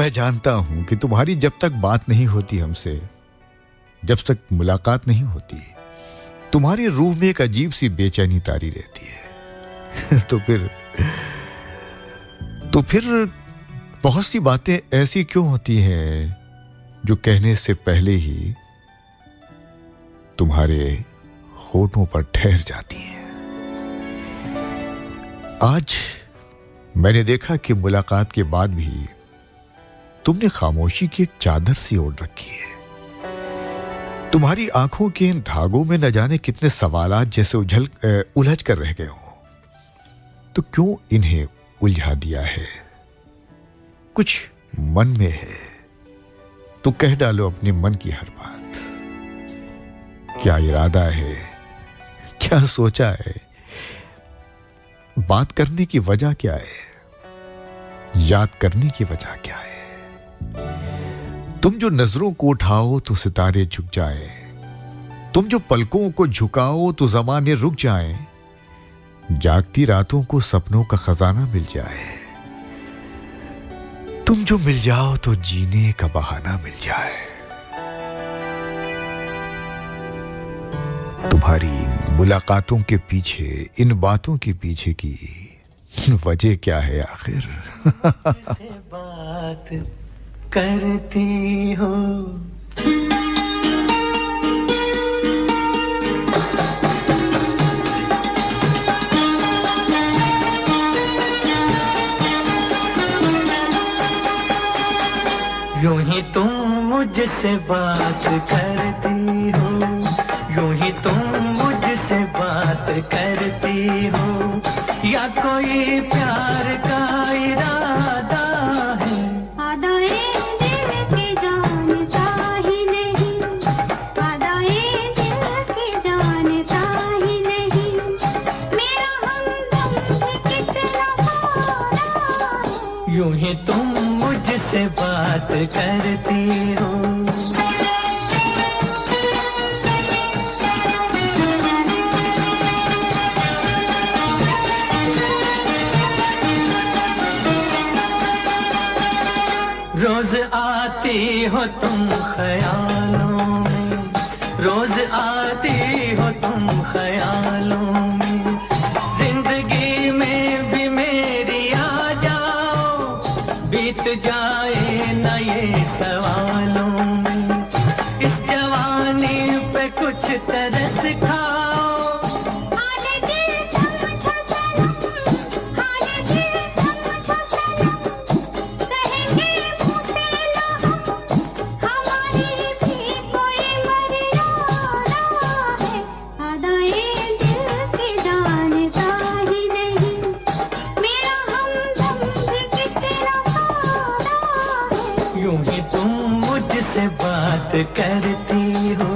मैं जानता हूं कि तुम्हारी जब तक बात नहीं होती हमसे, जब तक मुलाकात नहीं होती, तुम्हारी रूह में एक अजीब सी बेचैनी तारी रहती है। तो फिर बहुत सी बातें ऐसी क्यों होती हैं जो कहने से पहले ही तुम्हारे होठों पर ठहर जाती हैं। आज मैंने देखा कि मुलाकात के बाद भी तुमने खामोशी की एक चादर सी ओढ़ रखी है। तुम्हारी आंखों के इन धागों में न जाने कितने सवालात जैसे उलझ कर रह गए हो। तो क्यों इन्हें उलझा दिया है? कुछ मन में है तो कह डालो अपने मन की हर बात। क्या इरादा है, क्या सोचा है, बात करने की वजह क्या है, याद करने की वजह क्या है? तुम जो नजरों को उठाओ तो सितारे झुक जाए, तुम जो पलकों को झुकाओ तो जमाने रुक जाएं, जागती रातों को सपनों का खजाना मिल जाए, तुम जो मिल जाओ तो जीने का बहाना मिल जाए। तुम्हारी मुलाकातों के पीछे, इन बातों के पीछे की वजह क्या है आखिर? से बात करती हो, यूं ही तुम मुझसे बात करती हो, यूं ही तुम मुझसे बात करती हो, या कोई प्यार का इरादा है? आदाए दिल के जानता ही नहीं, आदाए दिल के जानता ही नहीं, मेरा हमदम भी कितना सारा है। यूं ही तुम मुझसे बात करती हो, रोज आती हो तुम ख्यालों में, रोज आती हो तुम ख्यालों में, जिंदगी में भी मेरी आ जाओ, बीत जाए न ये सवालों में, इस जवानी पे कुछ तरस खाओ, बात करती हो।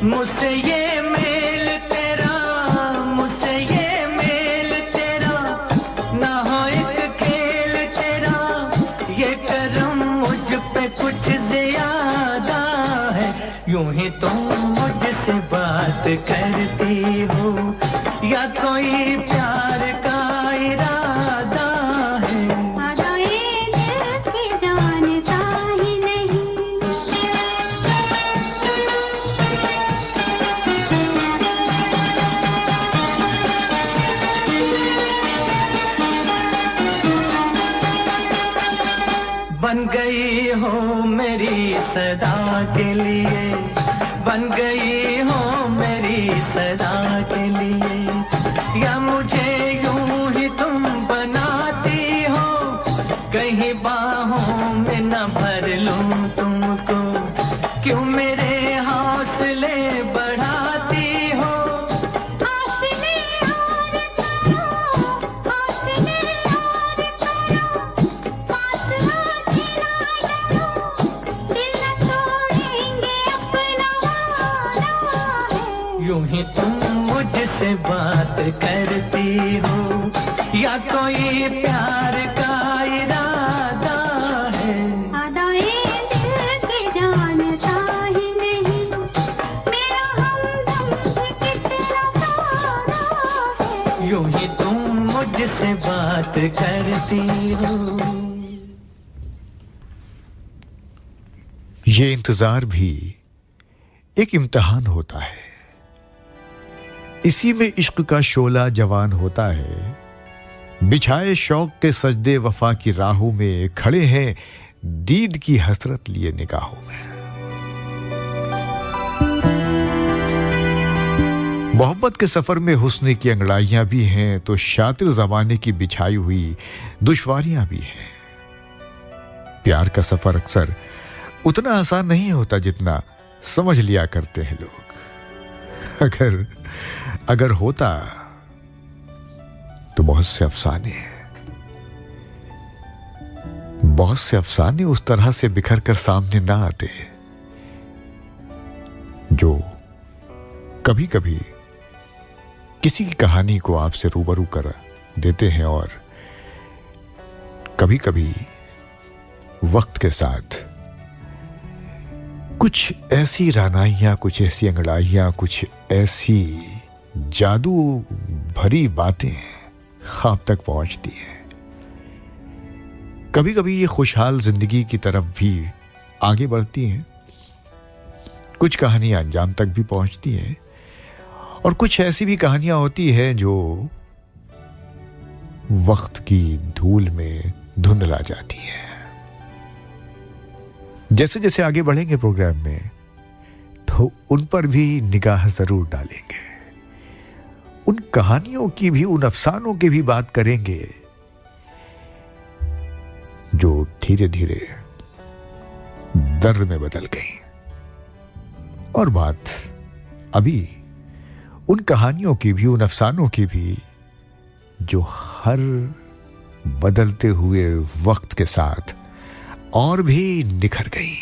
मुझसे ये मेल तेरा, मुझसे ये मेल तेरा, ना हो एक खेल तेरा, ये करम मुझ पे कुछ ज्यादा है। यूं ही तुम मुझसे बात करती हो, या कोई प्यार का इरादा है? बन गई हो मेरी सदा के लिए, बन गई हो मेरी सदा के लिए, या मुझे यूं ही तुम बनाती हो, कहीं बाहों में न भर लूं तुमको, क्यों मेरे हाथ मुझसे बात करती हो, या कोई प्यार का इरादा है। अदाएं दिल की जानता ही नहीं, मेरा हमदम भी कितना सादा है। यूं ही तुम मुझसे बात करती हो। ये इंतजार भी एक इम्तिहान होता है, इसी में इश्क का शोला जवान होता है। बिछाए शौक के सजदे वफा की राहों में खड़े हैं दीद की हसरत लिए निगाहों में। मोहब्बत के सफर में हुस्न की अंगड़ाइयां भी हैं तो शातिर जमाने की बिछाई हुई दुश्वारियां भी हैं। प्यार का सफर अक्सर उतना आसान नहीं होता जितना समझ लिया करते हैं लोग। अगर होता तो बहुत से अफसाने उस तरह से बिखर कर सामने ना आते जो कभी कभी किसी की कहानी को आपसे रूबरू कर देते हैं, और कभी कभी वक्त के साथ कुछ ऐसी रानाइयां, कुछ ऐसी अंगड़ाइयां, कुछ ऐसी जादू भरी बातें ख्वाब तक पहुंचती हैं। कभी कभी ये खुशहाल जिंदगी की तरफ भी आगे बढ़ती हैं, कुछ कहानियां अंजाम तक भी पहुंचती हैं, और कुछ ऐसी भी कहानियां होती हैं जो वक्त की धूल में धुंधला जाती हैं। जैसे जैसे आगे बढ़ेंगे प्रोग्राम में तो उन पर भी निगाह जरूर डालेंगे, उन कहानियों की भी, उन अफसानों की भी बात करेंगे जो धीरे धीरे दर्द में बदल गई। और बात अभी उन कहानियों की भी, उन अफसानों की भी जो हर बदलते हुए वक्त के साथ और भी निखर गई।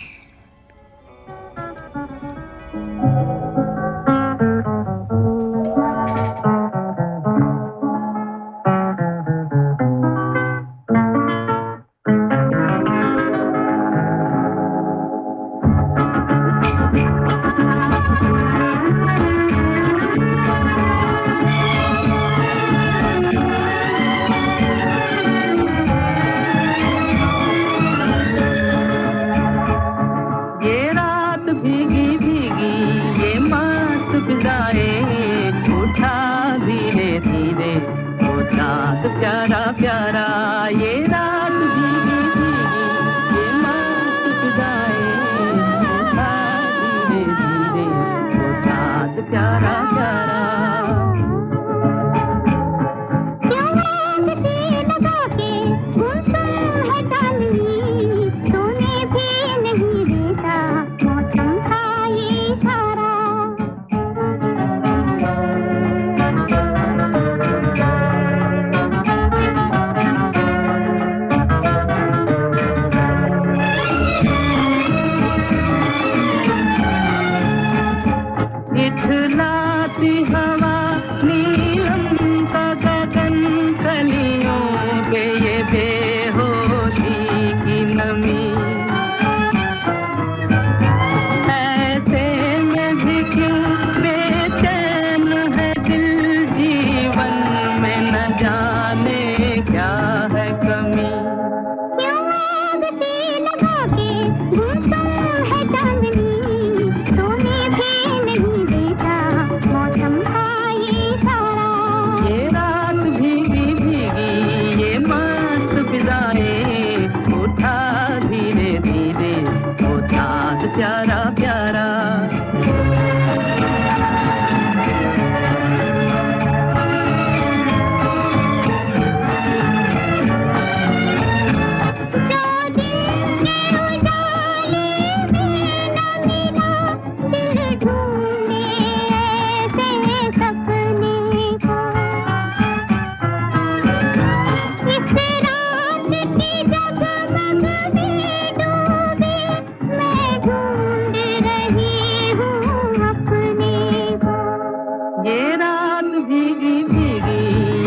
ये रात भीगी भीगी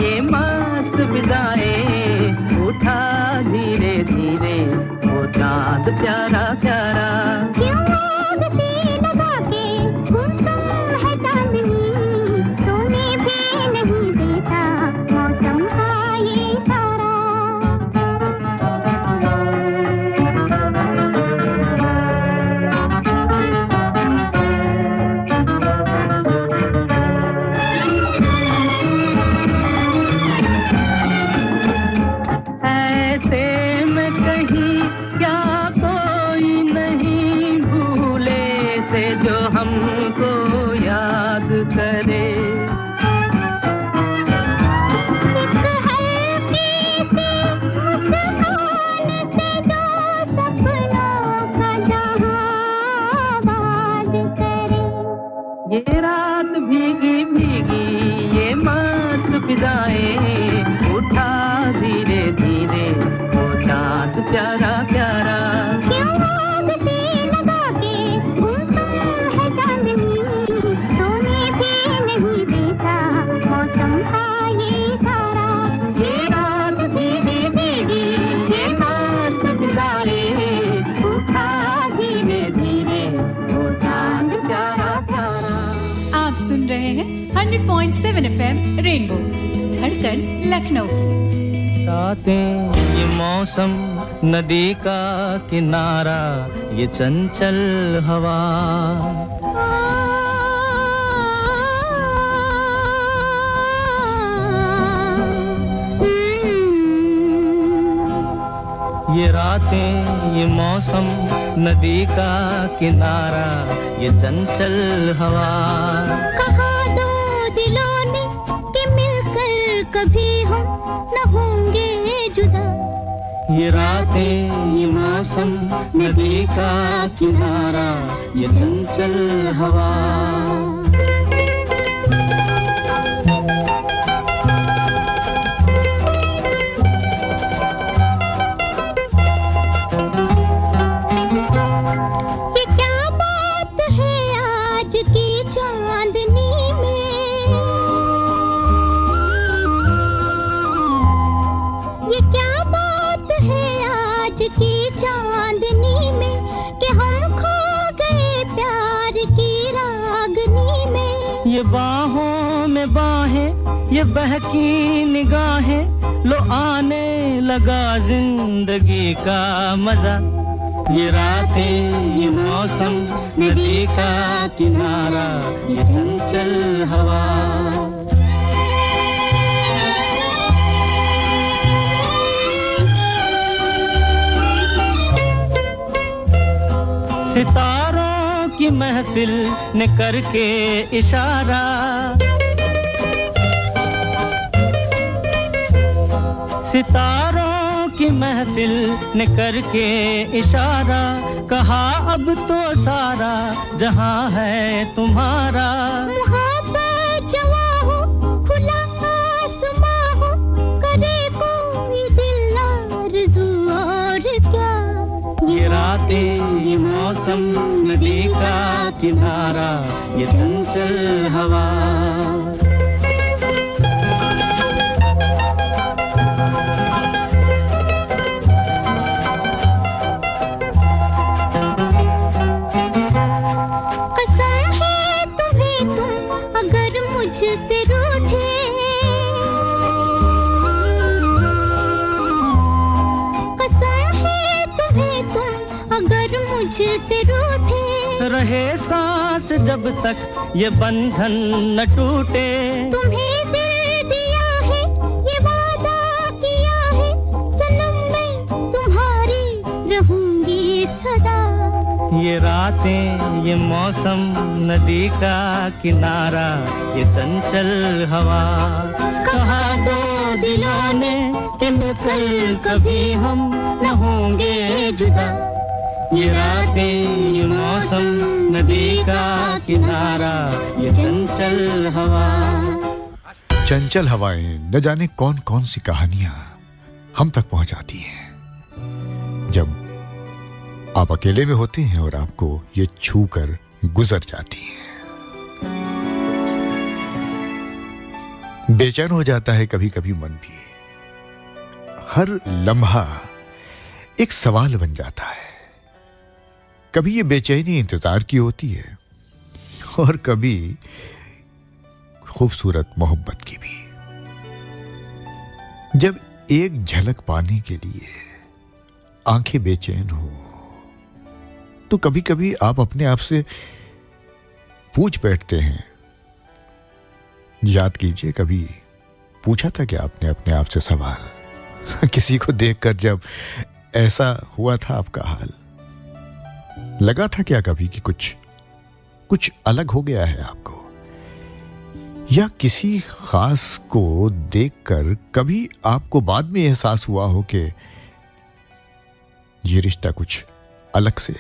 ये मस्त विदाएं उठा धीरे धीरे वो चांद प्यारा प्यारा क्यों आग सी लगा के गुमसुम है चांदनी तूने भी नहीं देखा मौसम का ये इशारा ऐसे में कहीं क्या कोई नहीं भूले से जो हमको याद करे ये रात भीगी भीगी ये मस्त फिजाएं उठा धीरे धीरे वो चांद प्यारा प्यारा क्यों आग सी लगा के गुमसुम है चांदनी तूने भी नहीं देखा मौसम का ये इशारा ये रात भीगी भीगी ये मस्त फिजाएं उठा धीरे धीरे वो चांद प्यारा प्यारा आप सुन रहे हैं 100.7 FM रेनबो धड़कन लखनऊ की रातें ये मौसम नदी का किनारा ये चंचल हवा ये रातें ये मौसम नदी का किनारा ये चंचल हवा कहा दो दिलों ने कि मिलकर कभी हम न होंगे जुदा ये रातें ये मौसम नदी का किनारा ये चंचल हवा ये क्या बात है आज की चांदनी में ये क्या बात है आज की चांदनी में कि हम खो गए प्यार की रागनी में ये बाहों में बाहें ये बहकी निगाहें लो आने लगा जिंदगी का मजा ये रातें ये मौसम नदी का किनारा ये चंचल हवा सितारों की महफिल ने करके इशारा सितारों की महफिल ने करके इशारा कहा अब तो सारा जहां है तुम्हारा मोहब्बत जवा हो खुला आसमां हो करे कोई दिल आरज़ू और क्या ये रातें ये मौसम नदी का किनारा ये चंचल हवा कसम है तुम्हें तुम अगर मुझसे रूठे कसम है तुम्हें तुम अगर मुझसे रूठे रहे सांस जब तक ये बंधन न टूटे तुम्हें दिल दिया है ये वादा किया है सनम मैं तुम्हारी रहूंगी सदा ये रातें ये मौसम नदी का किनारा ये चंचल हवा कहा दो दिलों ने कि मिलकर कभी हम न होंगे जुदा ये रातें ये मौसम नदी का किनारा ये चंचल हवा चंचल हवाएं न जाने कौन कौन सी कहानियां हम तक पहुंचाती हैं जब आप अकेले में होते हैं और आपको ये छू कर गुजर जाती हैं। बेचैन हो जाता है कभी कभी मन भी। हर लम्हा एक सवाल बन जाता है। कभी ये बेचैनी इंतजार की होती है और कभी खूबसूरत मोहब्बत की भी। जब एक झलक पाने के लिए आंखें बेचैन हो तो कभी कभी आप अपने आप से पूछ बैठते हैं, याद कीजिए कभी पूछा था क्या आपने अपने आप से सवाल? किसी को देखकर जब ऐसा हुआ था आपका हाल, लगा था क्या कभी कि कुछ अलग हो गया है आपको? या किसी खास को देखकर कभी आपको बाद में एहसास हुआ हो कि ये रिश्ता कुछ अलग से है,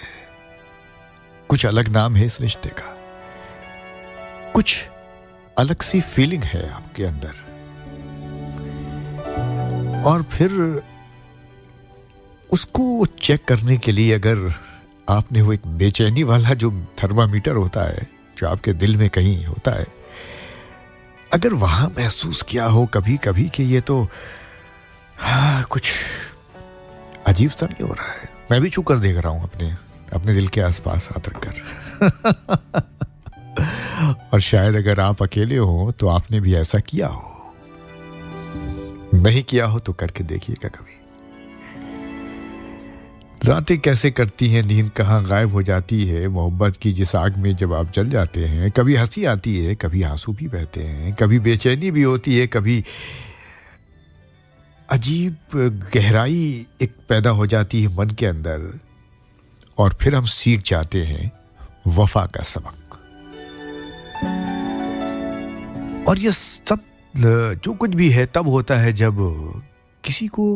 कुछ अलग नाम है इस रिश्ते का, कुछ अलग सी फीलिंग है आपके अंदर? और फिर उसको चेक करने के लिए अगर आपने वो एक बेचैनी वाला जो थर्मामीटर होता है, जो आपके दिल में कहीं होता है, अगर वहां महसूस किया हो कभी कभी कि ये तो कुछ अजीब सा नहीं हो रहा है, मैं भी छू कर देख रहा हूं अपने दिल के आसपास हाथ रखकर। और शायद अगर आप अकेले हो तो आपने भी ऐसा किया हो, नहीं किया हो तो करके देखिएगा कभी। रातें कैसे कटती हैं, नींद कहाँ गायब हो जाती है मोहब्बत की जिस आग में जब आप जल जाते हैं। कभी हंसी आती है, कभी आंसू भी बहते हैं, कभी बेचैनी भी होती है, कभी अजीब गहराई एक पैदा हो जाती है मन के अंदर, और फिर हम सीख जाते हैं वफा का सबक। और ये सब जो कुछ भी है तब होता है जब किसी को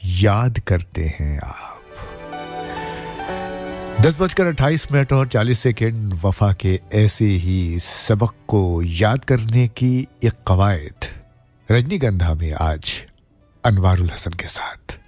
याद करते हैं आप। 10:28 और 40 वफा के ऐसे ही सबक को याद करने की एक कवायद रजनीगंधा में आज अनवारुल हसन के साथ।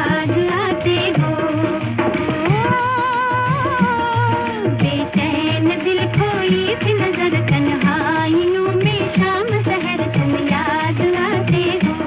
याद आते हो बेचैन दिल खोई थी नजर तन्हाइयों में शाम शहर तुम याद आते हो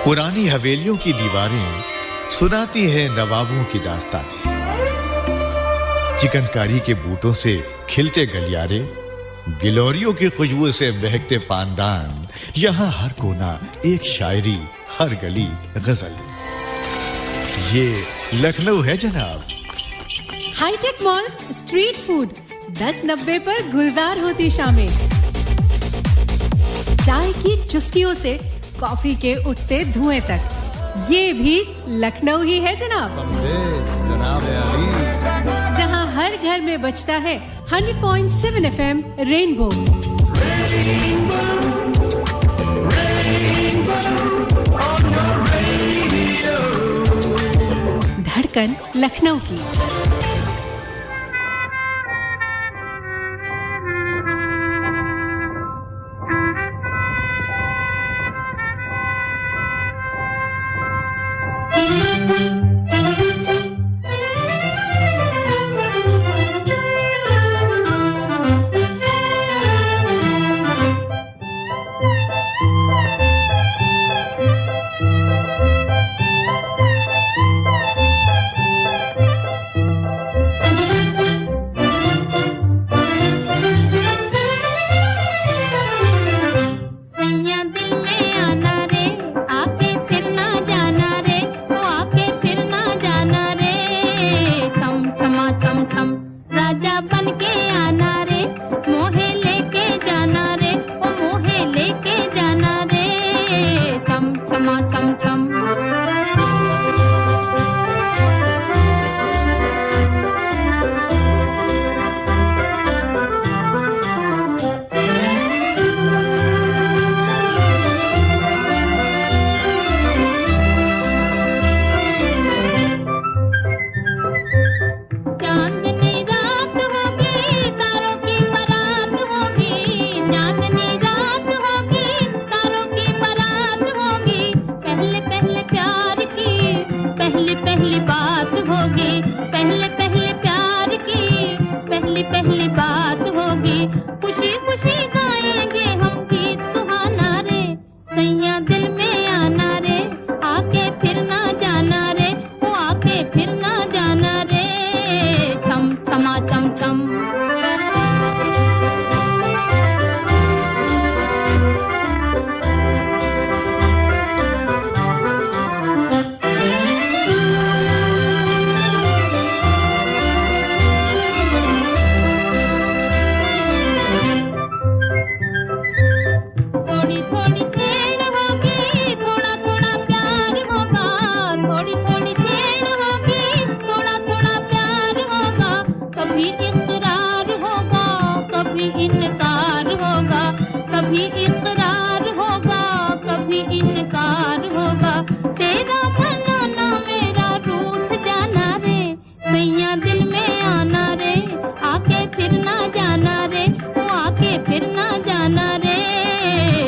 पुरानी हवेलियों की दीवारें सुनाती है नवाबों की दास्तानें। चिकनकारी के बूटों से खिलते गलियारे, गिलोरियों की खुशबू से महकते पानदान, यहाँ हर कोना एक शायरी, हर गली गजल। ये लखनऊ है जनाब। हाईटेक मॉल्स, स्ट्रीट फूड 10-90 पर गुलजार होती शामें। चाय की चुस्कियों से कॉफी के उठते धुएं तक, ये भी लखनऊ ही है जनाब। समझे जनाब अली। जहां हर घर में बजता है 100.7 FM रेनबो। धड़कन लखनऊ की।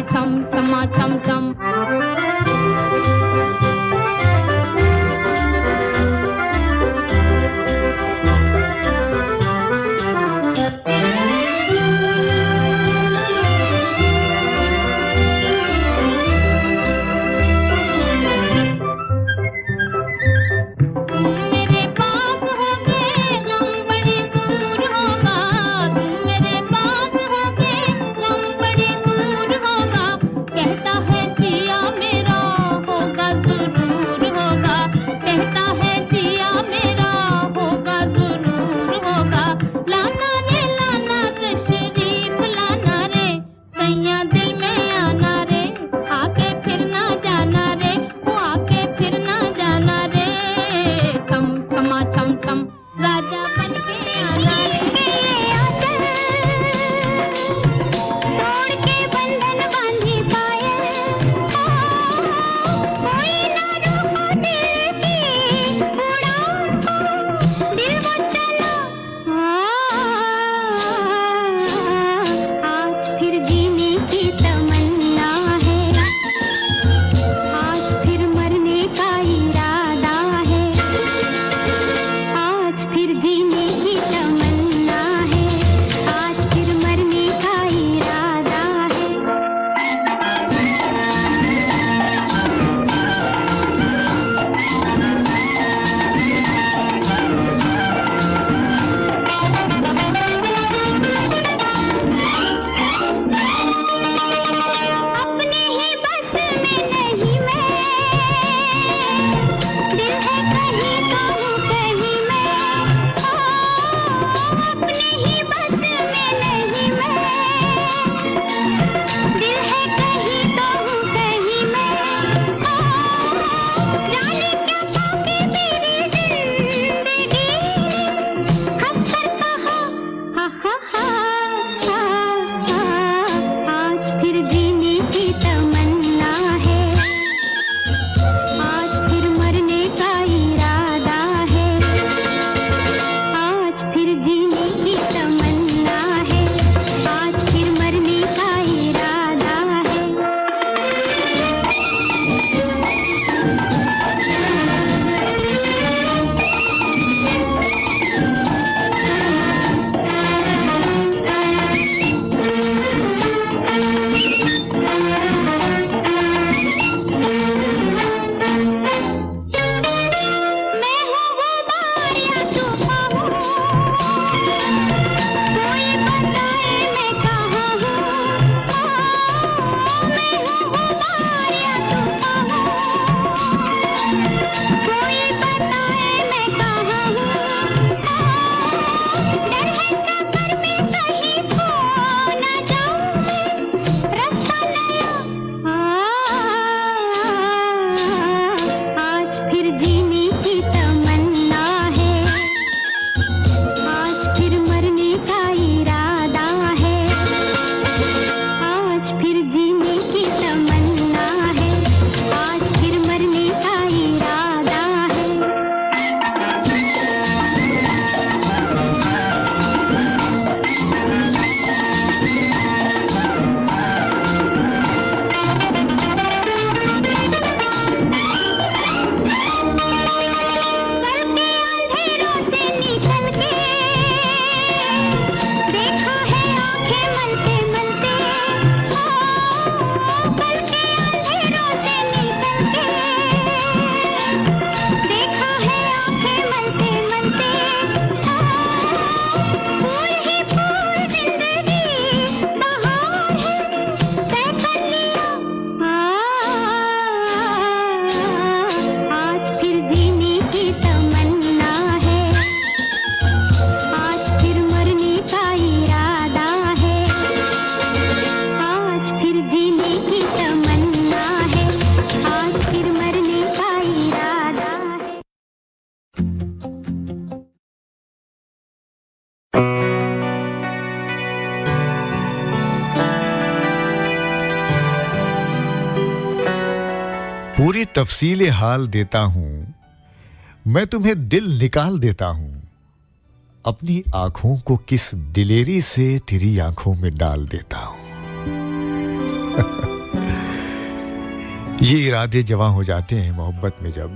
छम छमा छम छम छम पूरी तफसील हाल देता हूं, मैं तुम्हें दिल निकाल देता हूं, अपनी आंखों को किस दिलेरी से तेरी आंखों में डाल देता हूं। ये इरादे जवां हो जाते हैं मोहब्बत में जब,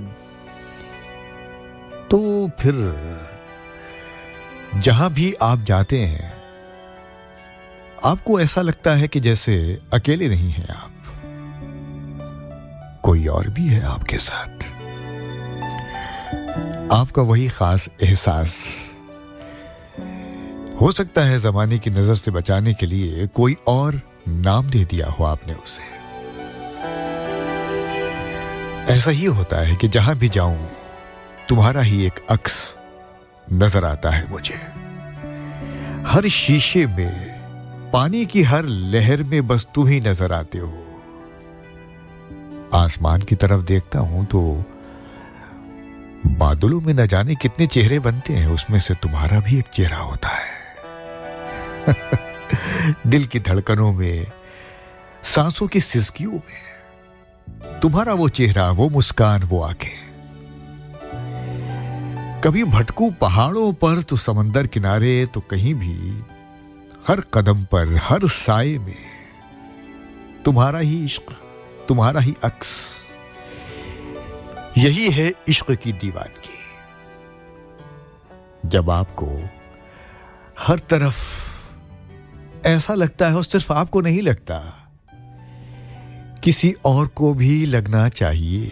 तो फिर जहां भी आप जाते हैं आपको ऐसा लगता है कि जैसे अकेले नहीं हैं आप, कोई और भी है आपके साथ। आपका वही खास एहसास हो सकता है जमाने की नजर से बचाने के लिए कोई और नाम दे दिया हो आपने उसे। ऐसा ही होता है कि जहां भी जाऊं तुम्हारा ही एक अक्स नजर आता है मुझे। हर शीशे में, पानी की हर लहर में बस तुम ही नजर आते हो। आसमान की तरफ देखता हूं तो बादलों में न जाने कितने चेहरे बनते हैं, उसमें से तुम्हारा भी एक चेहरा होता है। दिल की धड़कनों में, सांसों की सिसकियों में तुम्हारा वो चेहरा, वो मुस्कान, वो आंखें। कभी भटकूं पहाड़ों पर तो समंदर किनारे, तो कहीं भी हर कदम पर, हर साए में तुम्हारा ही इश्क, तुम्हारा ही अक्स। यही है इश्क की दीवानगी, जब आपको हर तरफ ऐसा लगता है, और सिर्फ आपको नहीं लगता, किसी और को भी लगना चाहिए।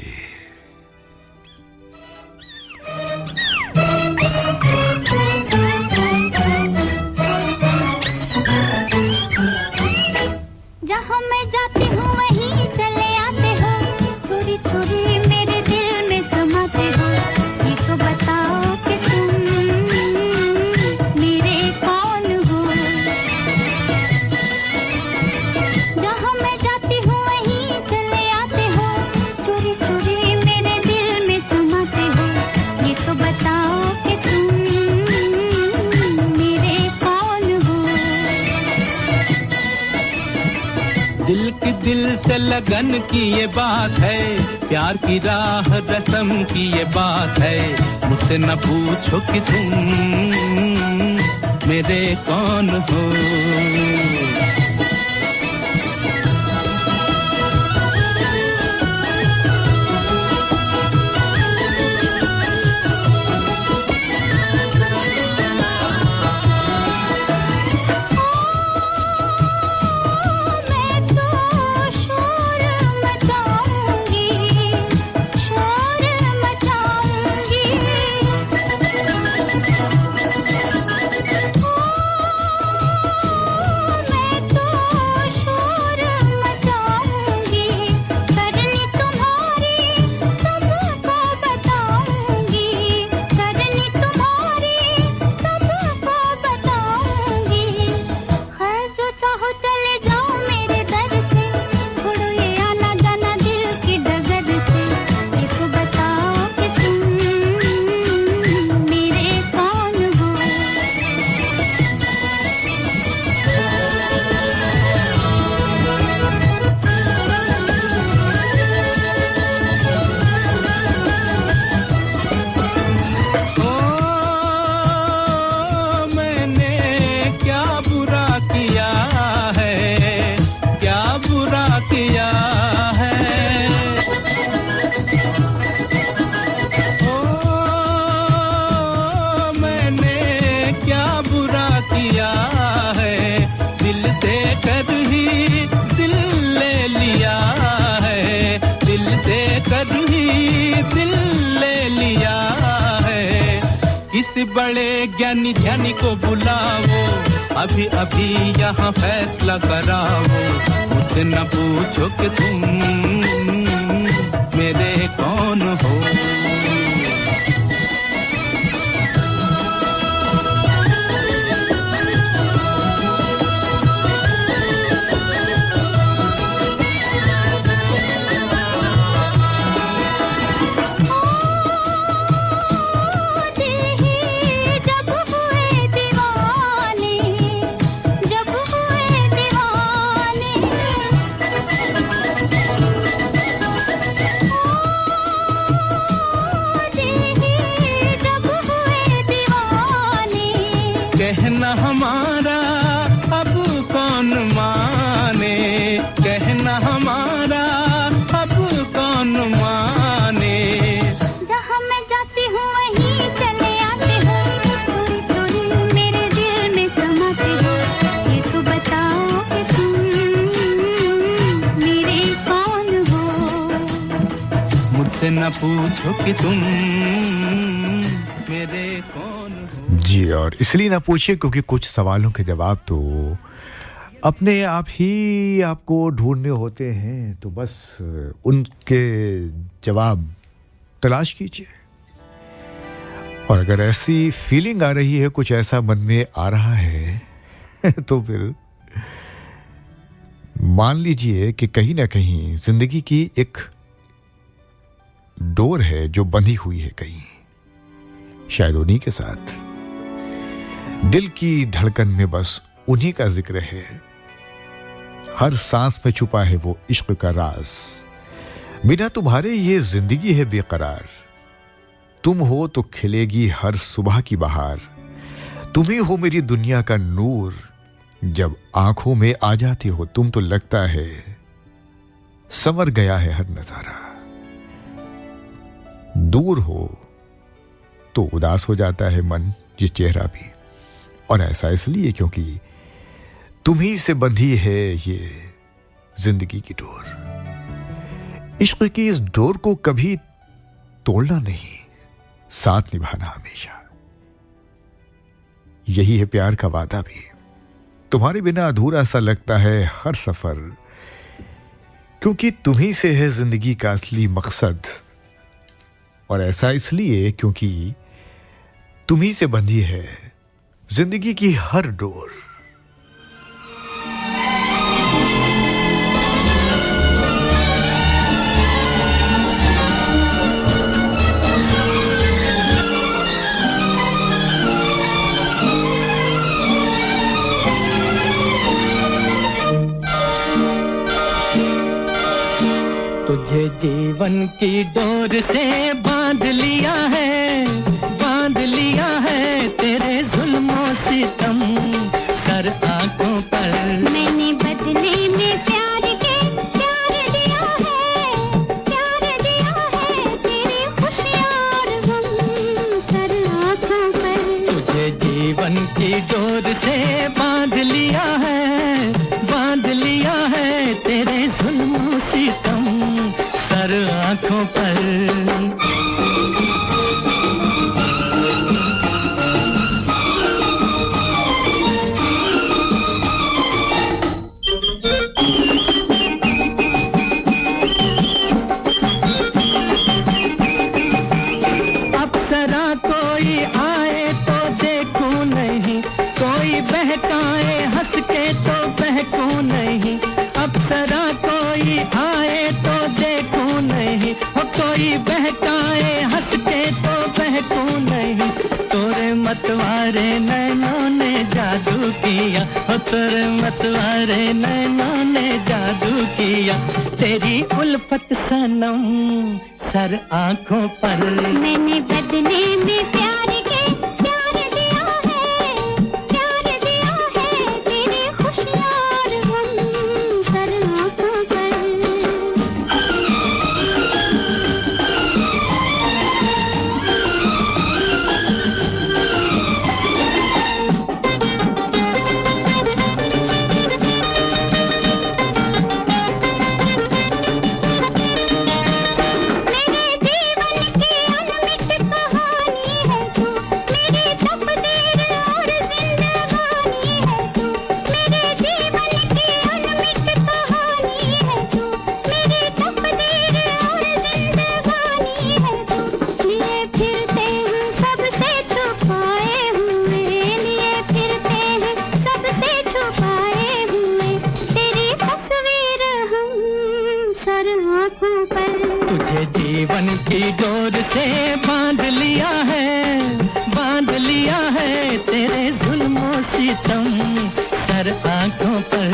जहाँ मैं जाती हूँ वहीं चले आते हो, चोरी चोरी मेरे दिल में समाते हो। ये तो बताओ कि तुम मेरे कौन हो। जहाँ मैं जाती हूँ वहीं चले आते हो, चोरी चोरी मेरे दिल में समाते हो। ये तो बताओ कि तुम मेरे कौन हो। दिल की दिल से लगन की ये बात है, प्यार की राह रस्म की ये बात है। मुझसे न पूछो कि तुम मेरे कौन हो। बड़े ज्ञानी ध्यानी को बुलाओ, अभी अभी यहाँ फैसला कराओ। मुझसे न पूछो कि तुम मेरे कौन हो। मुझसे न पूछो कि तुम मेरे कौन हो। जी, और इसलिए ना पूछिए क्योंकि कुछ सवालों के जवाब तो अपने आप ही आपको ढूंढने होते हैं, तो बस उनके जवाब तलाश कीजिए। और अगर ऐसी फीलिंग आ रही है, कुछ ऐसा मन में आ रहा है तो फिर मान लीजिए कि कहीं ना कहीं जिंदगी की एक डोर है जो बंधी हुई है कहीं, शायद उन्हीं के साथ। दिल की धड़कन में बस उन्हीं का जिक्र है, हर सांस में छुपा है वो इश्क का राज। बिना तुम्हारे ये जिंदगी है बेकरार, तुम हो तो खिलेगी हर सुबह की बहार। तुम ही हो मेरी दुनिया का नूर, जब आंखों में आ जाते हो तुम तो लगता है संवर गया है हर नजारा। दूर हो तो उदास हो जाता है मन, ये चेहरा भी, और ऐसा इसलिए क्योंकि तुम्ही से बंधी है ये जिंदगी की डोर। इश्क की इस डोर को कभी तोड़ना नहीं, साथ निभाना हमेशा, यही है प्यार का वादा भी। तुम्हारे बिना अधूरा सा लगता है हर सफर, क्योंकि तुम्ही से है जिंदगी का असली मकसद। और ऐसा इसलिए क्योंकि तुम्ही से बंधी है जिंदगी की हर डोर। तुझे जीवन की डोर से बांध लिया है, बांध लिया है तेरे जुल्मों सितम सर आंखों पर। मैंने बदले में प्यार के प्यार दिया है, प्यार दिया है तेरी खुशियां और गम सर आंखों पर। तुझे जीवन की डोर से बांध लिया है, बांध लिया है तेरे जुल्मों सितम सर आंखों पर। अप्सरा कोई आए तो देखूं नहीं, कोई बहकाए हंस के तो बहकूं नहीं। अप्सरा कोई आए तो देखूं नहीं, हो कोई बहकाए हंस के तो बहकूं नहीं। तोरे मतवारे नैनों ने जादू किया, हो तोरे मतवारे नैनों ने जादू किया। तेरी उल्फत सनम सर आंखों पर। मैंने बदले में प्यार के प्यार दिया है, प्यार दिया है तेरी खुशियां और गम सर आंखों पर। तुझे जीवन की डोर से बांध लिया है, बांध लिया है तेरे जुल्मों सितम सर आंखों पर।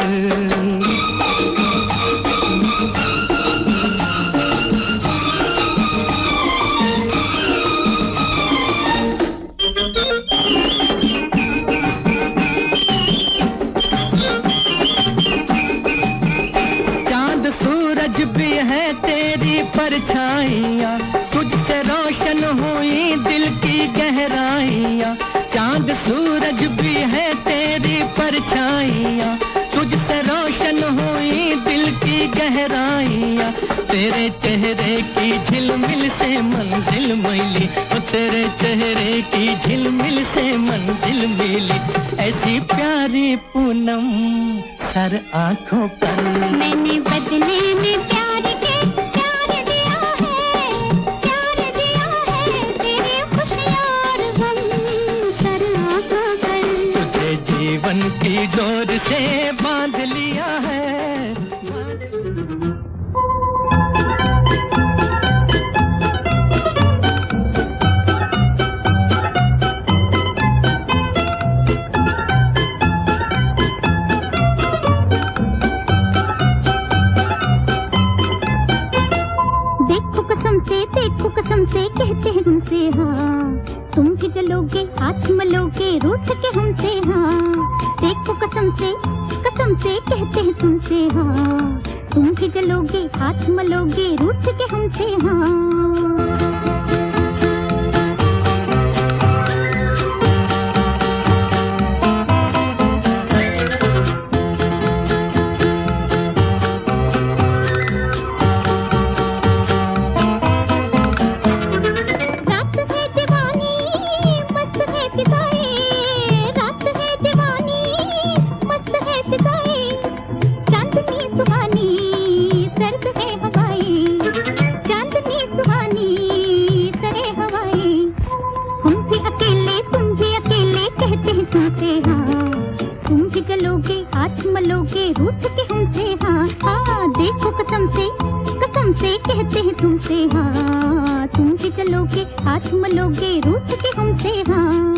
भी है तेरी परछाइयाँ, तुझसे रोशन हुई दिल की गहराइयाँ। चांद सूरज भी है तेरी परछाइयाँ, तुझसे रोशन हुई दिल की गहराइयाँ तेरे चेहरे की झिलमिल से मंजिल मिली ओ तेरे चेहरे की झिलमिल से मंजिल मिली ऐसी प्यारी पूनम सर आँखों पर मैंने बदले में प्यार दिया है तेरी खुशियाँ और गम सर आँखों पर तुझे जीवन की डोर से बांध लिया है देखो कसम से कहते हैं तुमसे हाँ तुम भी चलोगे हाथ मलोगे रूठ के हमसे हाँ देखो कसम से कहते हैं तुमसे हाँ तुम भी चलोगे हाथ मलोगे रूठ के हमसे हाँ कहते हैं तुमसे हाँ तुम भी चलोगे हाथ मलोगे रूठ के हमसे हाँ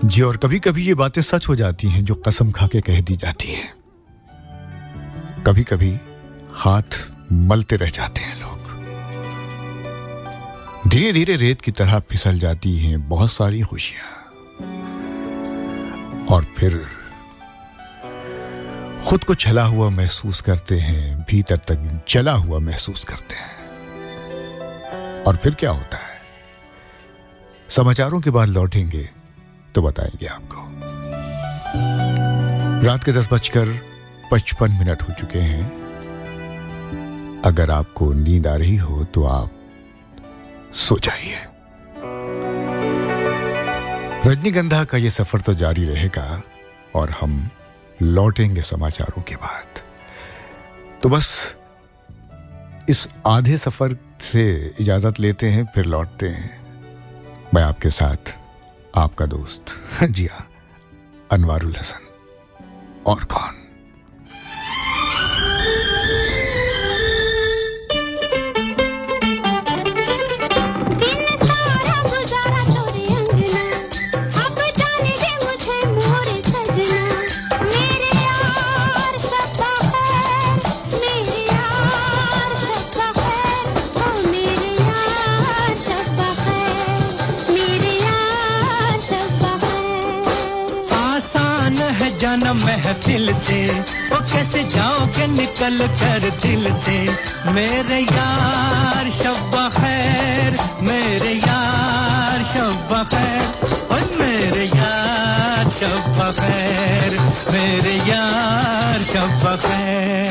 जी और कभी-कभी ये बातें सच हो जाती हैं जो कसम खा के कह दी जाती हैं कभी-कभी हाथ मलते रह जाते हैं लोग धीरे-धीरे रेत की तरह फिसल जाती हैं बहुत सारी खुशियां और फिर खुद को छला हुआ महसूस करते हैं भीतर तक जला हुआ महसूस करते हैं और फिर क्या होता है समाचारों के बाद लौटेंगे तो बताएंगे आपको रात के 10:55 हो चुके हैं अगर आपको नींद आ रही हो तो आप सो जाइए रजनीगंधा का ये सफर तो जारी रहेगा और हम लौटेंगे समाचारों के बाद तो बस इस आधे सफर से इजाजत लेते हैं फिर लौटते हैं मैं आपके साथ आपका दोस्त जी हाँ अनवारुल हसन और कौन महफिल से वो कैसे जाओगे निकल कर दिल से मेरे यार शब्बा खैर मेरे यार शब्बा खैर और मेरे यार शब्बा खैर मेरे यार शब्बा खैर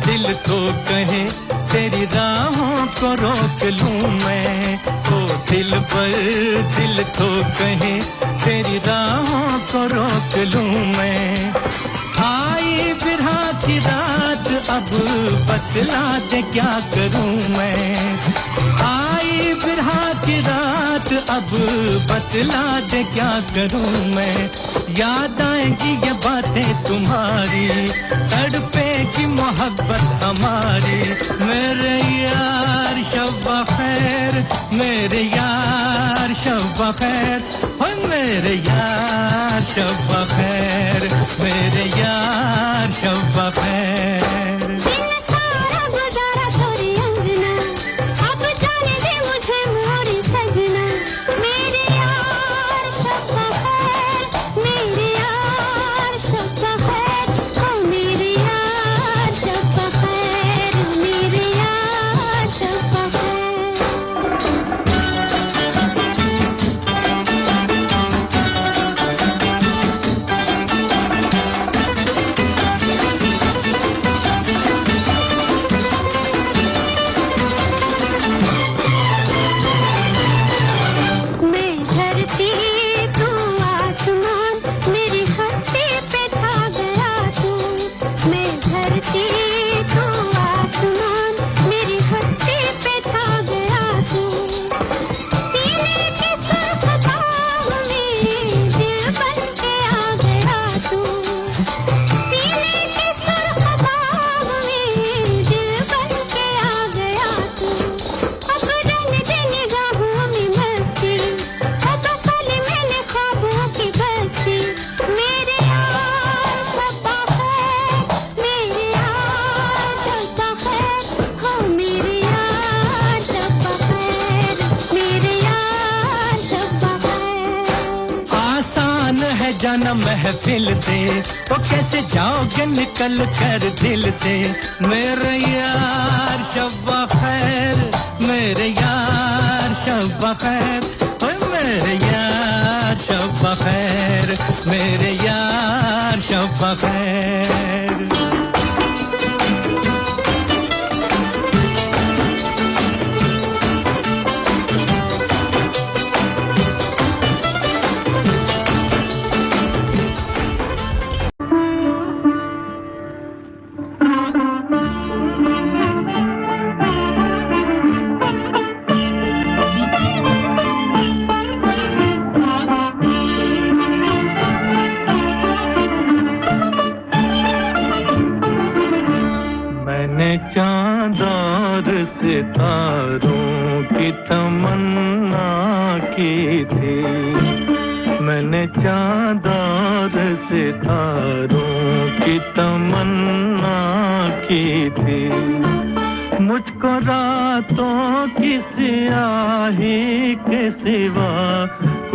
दिल तो कहे तेरी राहों को रोक लूं मैं ओ दिल पर दिल तो कहे तेरी राहों को रोक लूं मैं आई बिरहा की रात अब बतला दे क्या करूं मैं आई बिरहा की रात अब बतला दे क्या करूं मैं याद आएगी ये बातें तुम्हारी तड़पेगी मोहब्बत हमारी मेरे यार शब खैर मेरे यार शब खैर हो मेरे यार शब खैर मेरे यार शब खैर महफिल से तो कैसे जाओगे निकल कर दिल से मेरे यार शब्बा खैर मेरे यार शब्बा खैर ओए मेरे यार शब्बा खैर मेरे यार शब्बा खैर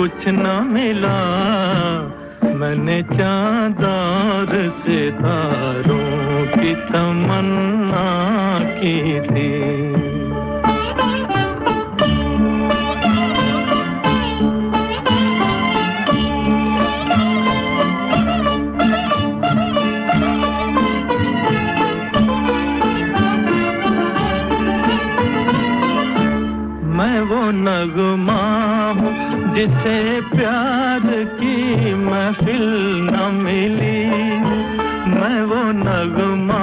कुछ न मिला मैंने चाँद और सितारों की तमन्ना की थी मैं वो नगमा हूँ जिसे प्यार की महफिल न मिली मैं वो नगमा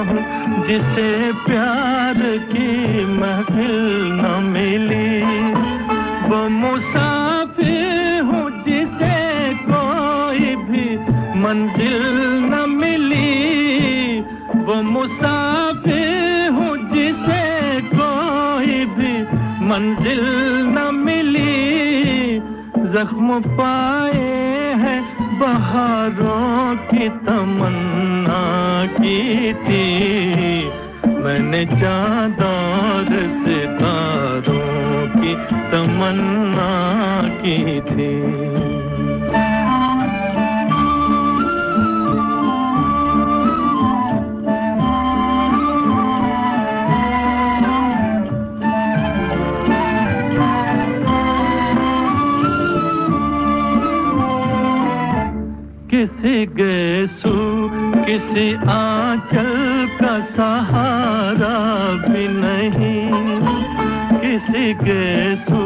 हूँ जिसे प्यार की महफिल न मिली वो मुसाफिर हूँ जिसे कोई भी मंजिल न मिली वो मुसाफिर हूँ जिसे कोई भी मंजिल न मिली जख्म पाए हैं बहारों की तमन्ना की थी मैंने चाँद और सितारों की तमन्ना की थी किसी गेसू किसी आंचल का सहारा भी नहीं किसी गेसू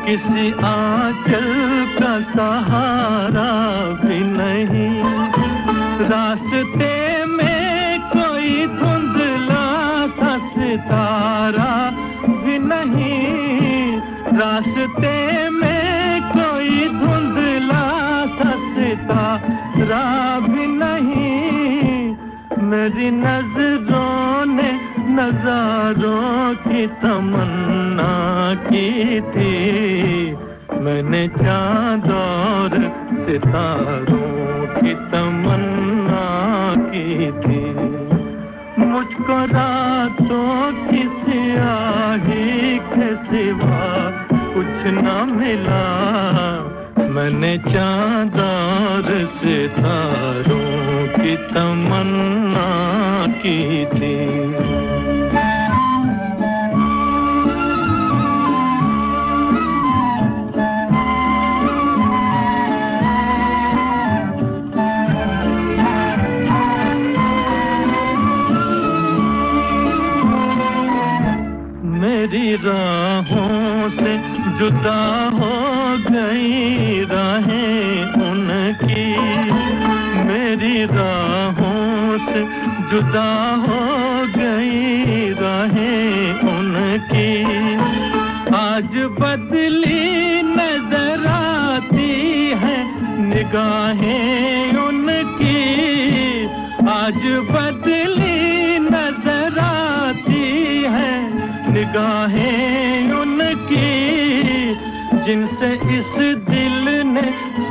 किसी आंचल का सहारा भी नहीं, रास्ते में कोई धुंधला सा सितारा भी नहीं, रास्ते में कोई धुंधला सा सितारा भी नहीं। मेरी नजरों ने नजारों की तमन्ना की थी, मैंने चाँद और सितारों की तमन्ना की थी। मुझको रातों की स्याही के सिवा कुछ न मिला, मैंने चाँद और सितारों की तमन्ना की थी। मेरी राहों से जुदा हो गई राहें उनकी, मेरी राहों से जुदा हो गई राहें उनकी। आज बदली नजर आती है निगाहें उनकी, आज बदली नजर आती है निगाहें उनकी। जिनसे इस दिल ने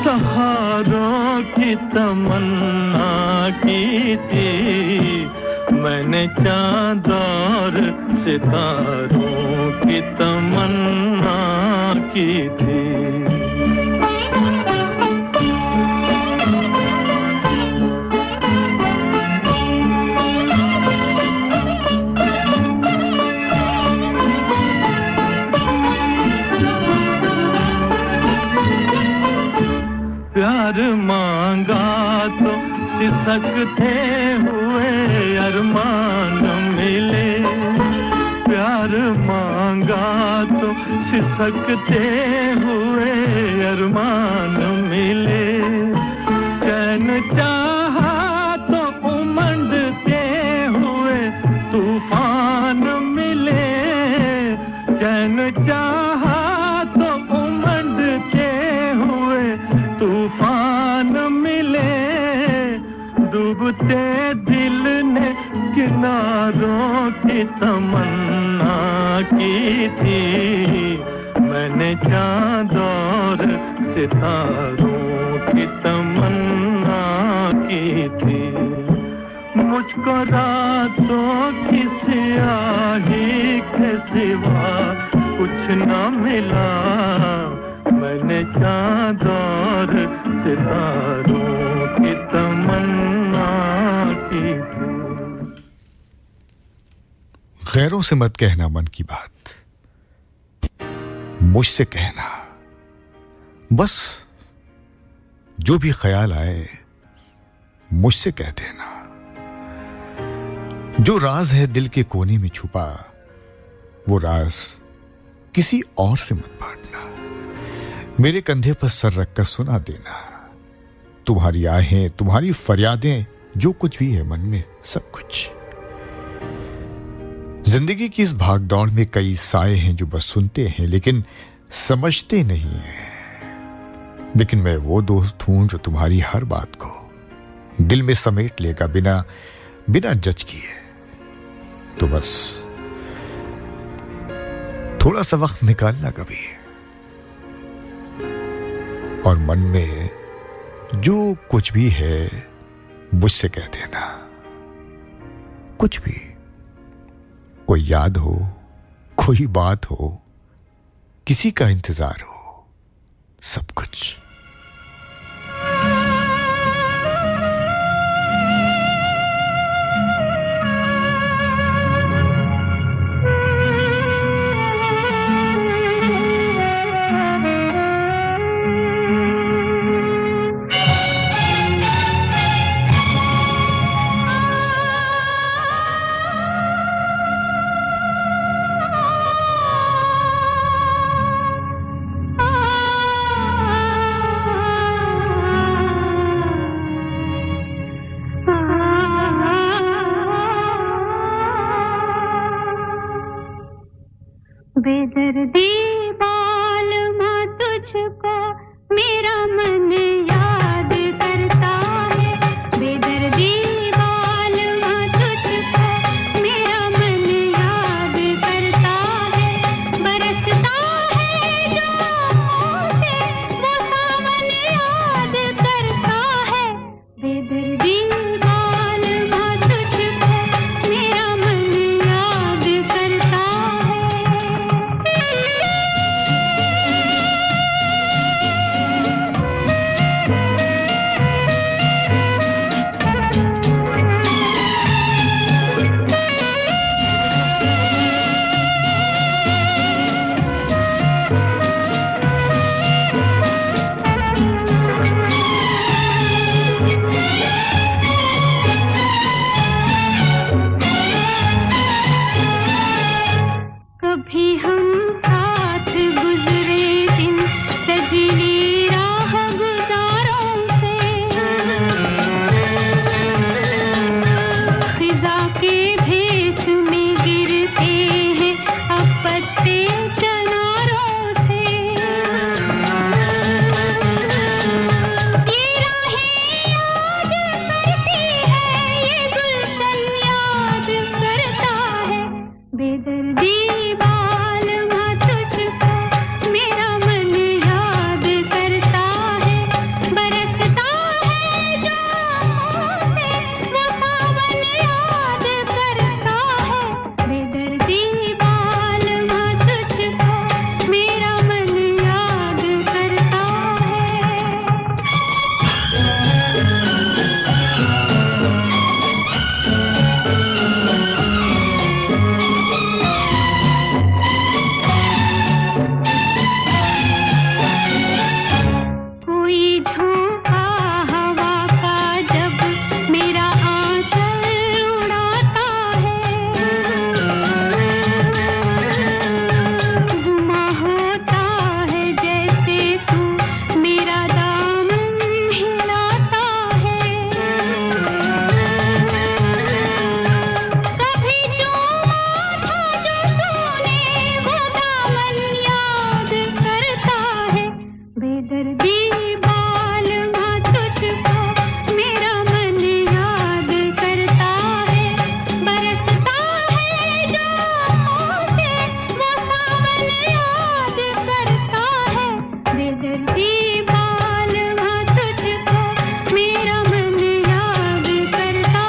सहारों की तमन्ना की थी, मैंने चाँद और सितारों की तमन्ना की थी। प्यार मांगा तो सिसकते हुए अरमान मिले, प्यार मांगा तो सिसकते हुए अरमान मिले। चैन चाहा तो उमंडते हुए तूफान मिले, चैन चाहा तो उमंडते हुए तूफान मिले। डूबते दिल ने किनारों की तमन्ना की थी, मैंने चाँद और सितारों की तमन्ना की थी। मुझको रातों की स्याही के सिवा कुछ न मिला, मैंने चाँद और सितारों की तमन्ना की थी। गैरों से मत कहना मन की बात, मुझसे कहना। बस जो भी ख्याल आए मुझसे कह देना। जो राज है दिल के कोने में छुपा, वो राज किसी और से मत बांटना। मेरे कंधे पर सर रखकर सुना देना। तुम्हारी आहें, तुम्हारी फरियादें, जो कुछ भी है मन में, सब कुछ। जिंदगी की इस भागदौड़ में कई साए हैं जो बस सुनते हैं लेकिन समझते नहीं हैं। लेकिन मैं वो दोस्त हूं जो तुम्हारी हर बात को दिल में समेट लेगा बिना जज किए। तो बस थोड़ा सा वक्त निकालना कभी, और मन में जो कुछ भी है मुझसे कह देना। कुछ भी, कोई याद हो, कोई बात हो, किसी का इंतजार हो, सब कुछ। बेदर्दी बालमा तुझको मेरा मन याद करता है बेदर्दी बालमा तुझको मेरा मन याद करता है बरसता है जो से वो सावन याद करता है बेदर्दी बालमा तुझको मेरा मन याद करता कभी हम साथ गुजरे जिन सजीली राह गुजारों से खिजा के भेस में गिरते हैं अब पत्ते चनारों से ये राहें याद करती है ये गुलशन याद करता है बेदर्दी बालमा तुझको मेरा मन याद करता है बरसता है जो से वो सावन याद करता है बेदर्दी बालमा तुझको मेरा मन याद करता कोई झोंका हवा का जब मेरा आंचल उड़ाता है गुमा होता है जैसे तू मेरा दामन हिलाता है कभी चूमा था जो तूने वो दामन याद करता है बेदर्दी बालमा तुझको मेरा मन याद करता है बरसता है जो से वो सावन याद करता है बेदर्दी बालमा तुझको मेरा मन याद करता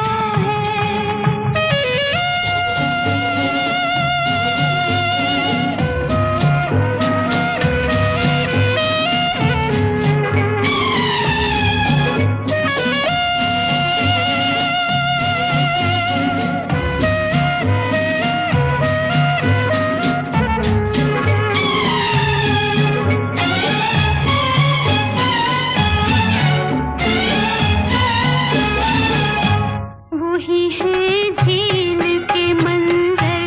वही है झील के मंजर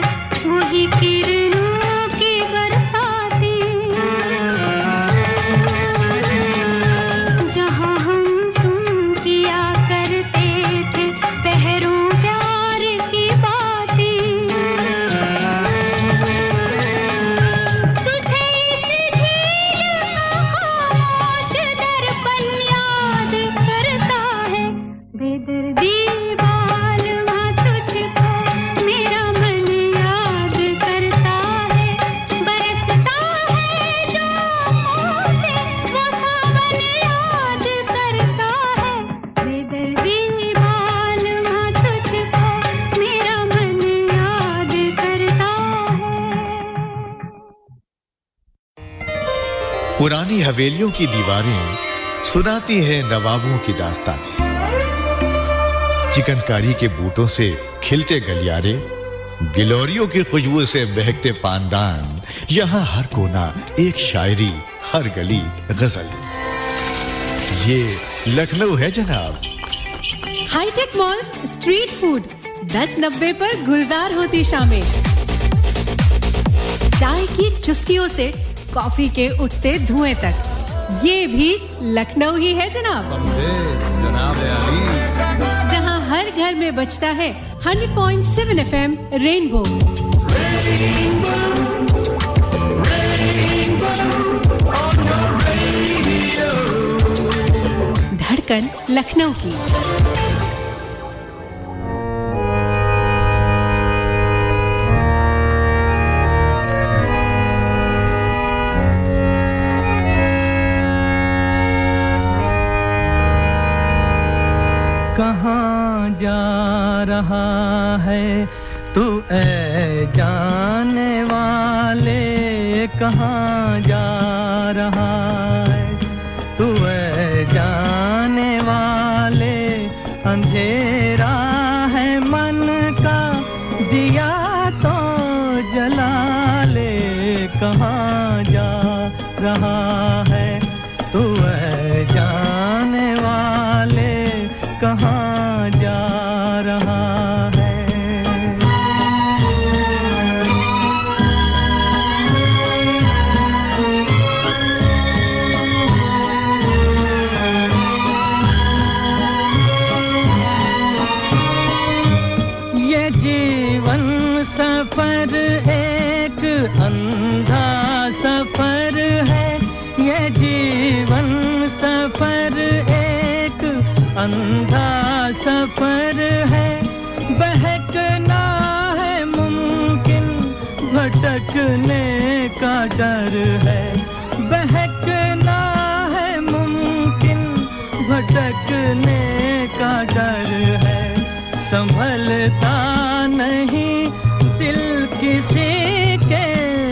वही किरणों की बरसाती जहाँ हम तुम किया करते थे पहरों प्यार की बातें तुझे इस झील का खामोश दर्पण याद करता है बेदर्दी बालमा तुझको मेरा मन याद करता है बरसता है जो से वो सावन याद करता है बेदर्दी बालमा तुझको मेरा मन याद करता है पुरानी हवेलियों की दीवारें सुनाती है नवाबों की दास्तानें चिकनकारी के बूटों से खिलते गलियारे गिलोरियों की खुशबू से महकते पानदान यहाँ हर कोना एक शायरी हर गली गजल ये लखनऊ है जनाब हाईटेक मॉल्स स्ट्रीट फूड 1090 पर गुलजार होती शामें चाय की चुस्कियों से कॉफी के उठते धुएं तक ये भी लखनऊ ही है जनाब समझे जनाब आली जहां हर घर में बजता है 100.7 FM रेनबो धड़कन लखनऊ की। कहाँ जा रहा है तू ऐ जाने वाले, कहाँ जा रहा है तू ऐ जाने वाले, अंधेरा है मन का दिया तो जला ले, कहाँ जा रहा है तू ऐ जाने वाले, कहाँ जा रहा है। ये जीवन सफर एक अंधा सफर है, ये जीवन सफर एक अंधा सफर है, बहकना है मुमकिन भटकने का डर है, बहकना है मुमकिन भटकने का डर है, संभलता नहीं दिल किसी के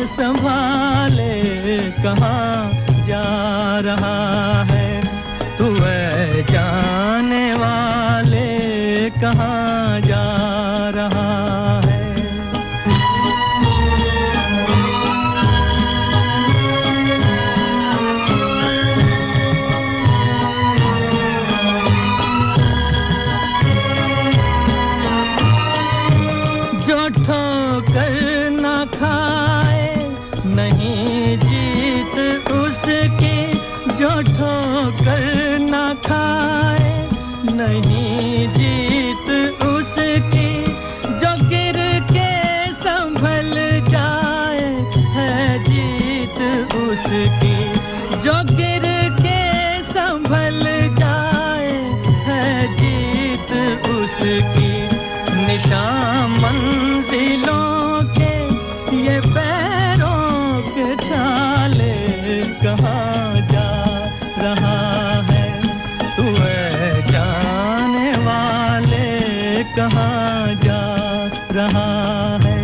संभाले, कहाँ जा रहा है तू ऐ जाने वाले, कहाँ जा रहा है। जो ठोकर न खाए नहीं जीत उसकी, जो ठोकर न खाए नहीं जीत उसकी, जो गिर के संभल जाए है जीत उसकी, जो गिर के संभल जाए है जीत उसकी, निशान मंजिलों के ये पैरों के छाले, कहाँ जा रहा है तू ऐ जाने वाले, कहाँ जा रहा है।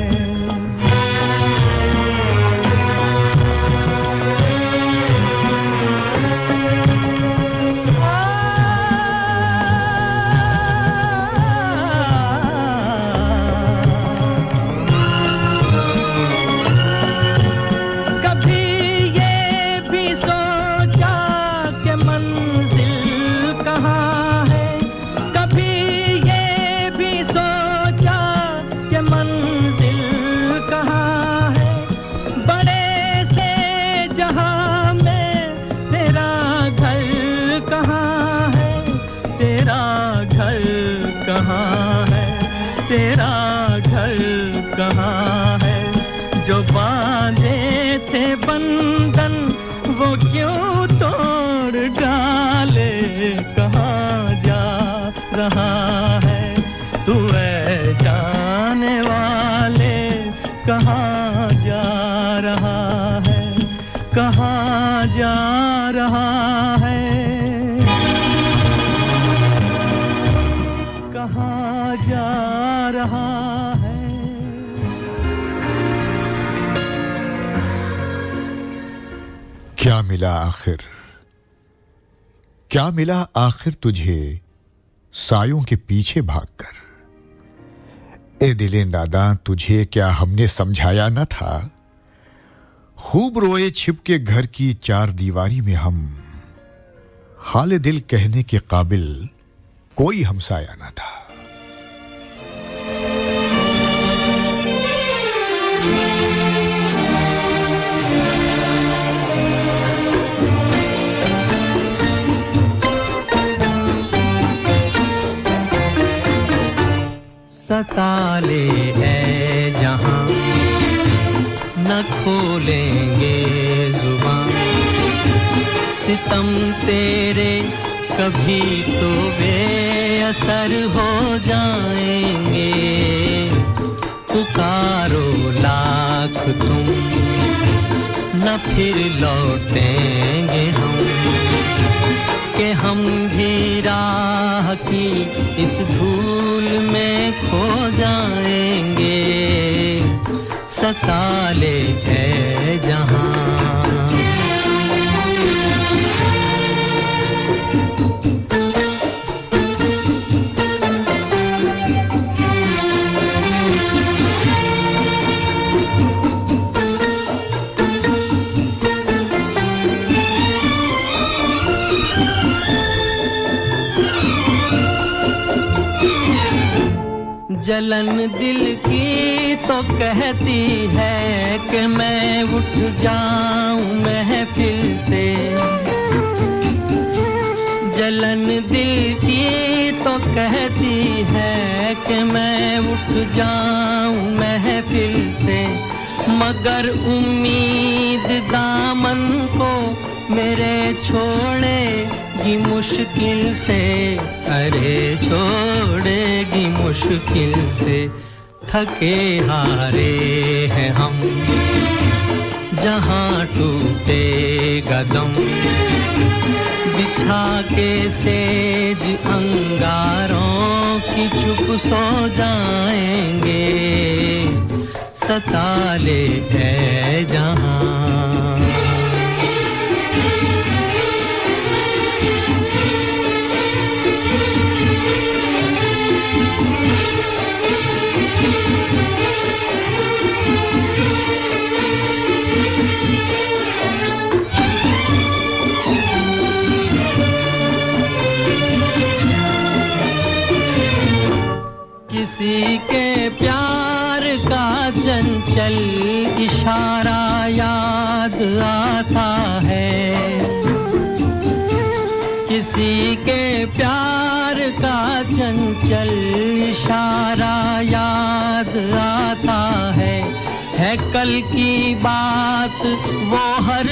तेरा घर कहाँ है, जो बांधे थे बंधन वो क्यों तोड़ डाले, कहाँ जा रहा है तू ऐ जाने वाले, कहाँ जा रहा है, कहाँ जा रहा है, कहाँ जा रहा है। क्या मिला आखिर, क्या मिला आखिर तुझे सायों के पीछे भागकर, ए दिले नादां तुझे क्या हमने समझाया न था, खूब रोए छिप के घर की चार दीवारी में हम, हाले दिल कहने के काबिल कोई हमसाया न था। सता ले है जहां न खोलेंगे जुबान, सितम तेरे कभी तो बेअसर हो जाएंगे। पुकारो लाख तुम न फिर लौटेंगे हम, कि हम भी राह की इस धूल में खो जाएंगे। सता ले है जहां जलन दिल की तो कहती है कि मैं उठ जाऊं महफिल से। जलन दिल की तो कहती है कि मैं उठ जाऊं महफिल से, मगर उम्मीद दामन को मेरे छोड़ेगी मुश्किल से। अरे छोड़ेगी मुश्किल से। थके हारे हैं हम जहां टूटेगा दम, बिछा के सेज अंगारों की चुप सो जाएंगे। सता ले है जहां किसी के प्यार का चंचल इशारा याद आता है। किसी के प्यार का चंचल इशारा याद आता है कल की बात वो हर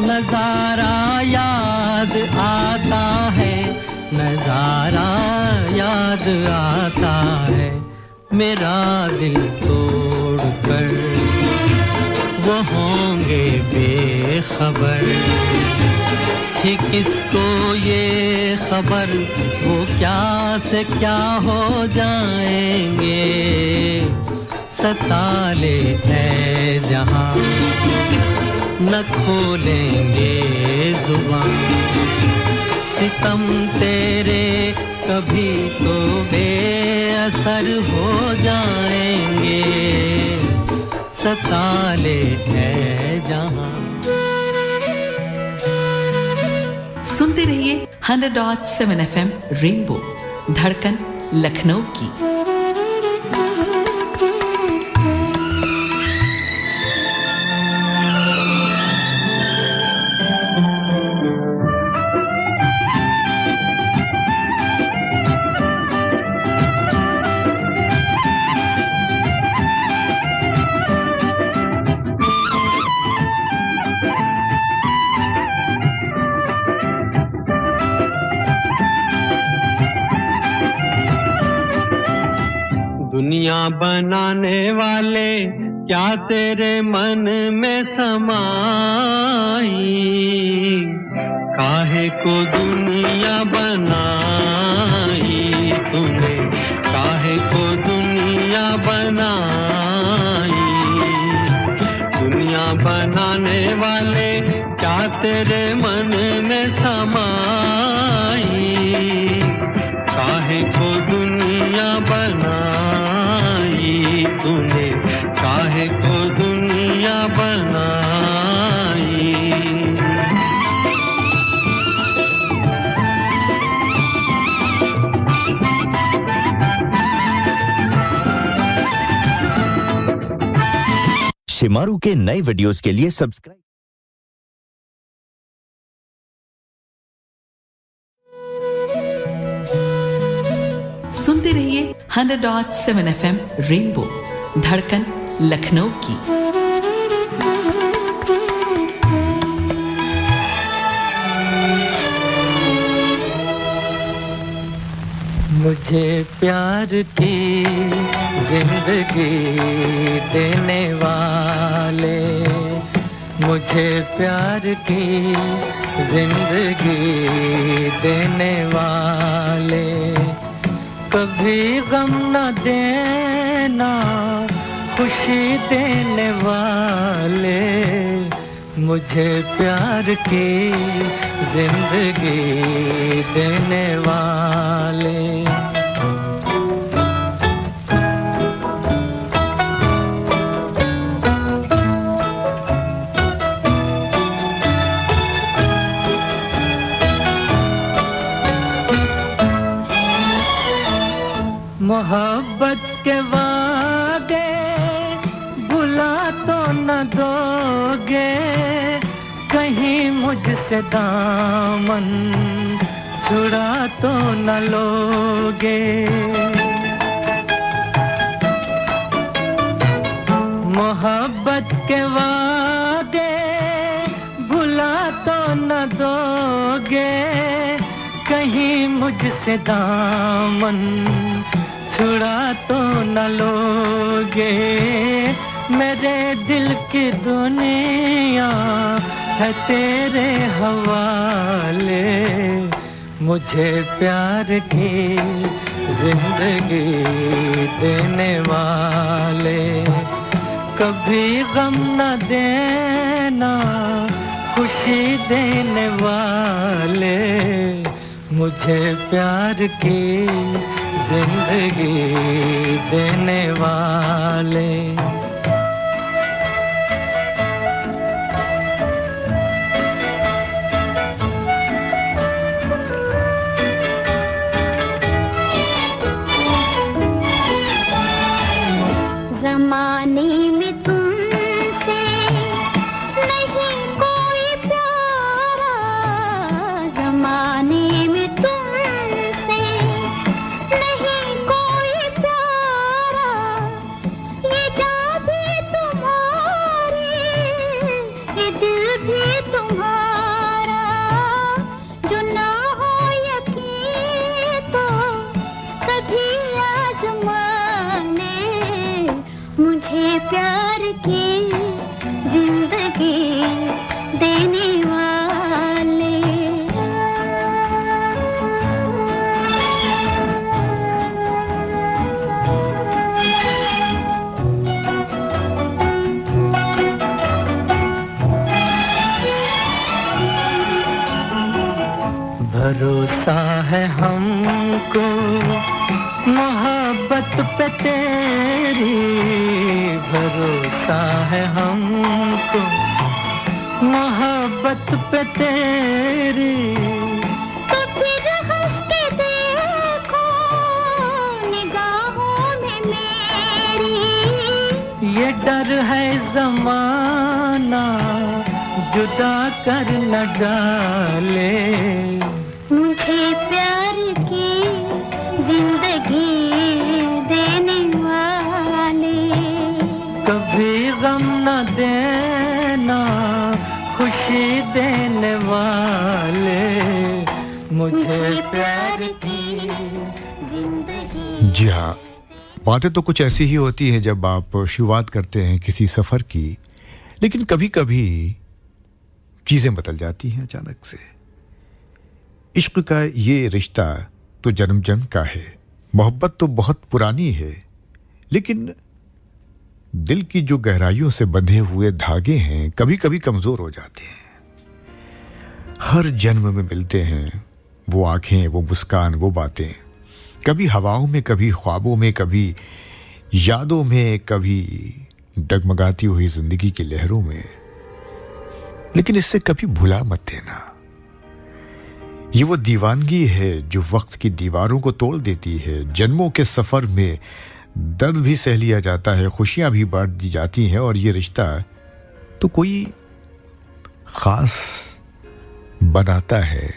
नजारा याद आता है। नजारा याद आता है। मेरा दिल तोड़ कर वो होंगे बेखबर, कि किसको ये खबर वो क्या से क्या हो जाएंगे। सता ले है जहां न खोलेंगे जुबान, सितम तेरे कभी तो बेअसर हो जाएंगे। सता ले है जहां। सुनते रहिए 100.7 FM रेनबो, धड़कन लखनऊ की। दुनिया बनाने वाले क्या तेरे मन में समाई, काहे को दुनिया बनाई तूने, काहे को दुनिया बनाई। दुनिया बनाने वाले क्या तेरे मन में समाई, काहे को दुनिया बनाई तूने, काहे को दुनिया बनाई। शिमारू के नए वीडियोस के लिए सब्सक्राइब। सुनते रहिए 100.7 FM रेनबो, धड़कन लखनऊ की। मुझे प्यार की जिंदगी देने वाले, मुझे प्यार की जिंदगी देने वाले, कभी गम न देना खुशी देने वाले, मुझे प्यार की जिंदगी देने वाले। मोहब्बत के वादे भुला तो न दोगे, कहीं मुझसे दामन छुड़ा तो न लोगे। मोहब्बत के वादे भुला तो न दोगे, कहीं मुझसे दामन छुड़ा तो न लोगे। मेरे दिल की दुनिया है तेरे हवाले, मुझे प्यार की जिंदगी देने वाले, कभी गम न देना खुशी देने वाले, मुझे प्यार की जिंदगी देने वाले। ज़माने में तुमसे नहीं कोई प्यारा, ज़माने में तुमसे नहीं कोई प्यारा, ये जान भी तुम्हारी, ये दिल भी तुम्हारा, जो ना हो यकीन तो कभी आज़माने, मुझे प्यार की जिंदगी देने वाले। भरोसा है हमको मोहब्बत पे तेरी, भरोसा है हमको मोहब्बत पे तेरी, तो फिर हंस के देखो निगाहों में मेरी, ये डर है ज़माना जुदा कर न डाले, मुझे प्यार की जिंदगी देने वाले, कभी गम न देना खुशी देने वाले, मुझे प्यार की जिंदगी। जी हाँ, बातें तो कुछ ऐसी ही होती हैं जब आप शुरुआत करते हैं किसी सफ़र की, लेकिन कभी-कभी चीज़ें बदल जाती हैं अचानक से। इश्क का ये रिश्ता तो जन्म जन्म का है, मोहब्बत तो बहुत पुरानी है, लेकिन दिल की जो गहराइयों से बंधे हुए धागे हैं कभी-कभी कमज़ोर हो जाते हैं। हर जन्म में मिलते हैं वो आंखें, वो मुस्कान, वो बातें, कभी हवाओं में, कभी ख्वाबों में, कभी यादों में, कभी डगमगाती हुई जिंदगी की लहरों में, लेकिन इससे कभी भुला मत देना। ये वो दीवानगी है जो वक्त की दीवारों को तोड़ देती है। जन्मों के सफर में दर्द भी सह लिया जाता है, खुशियां भी बांट दी जाती हैं, और ये रिश्ता तो कोई खास बनाता है,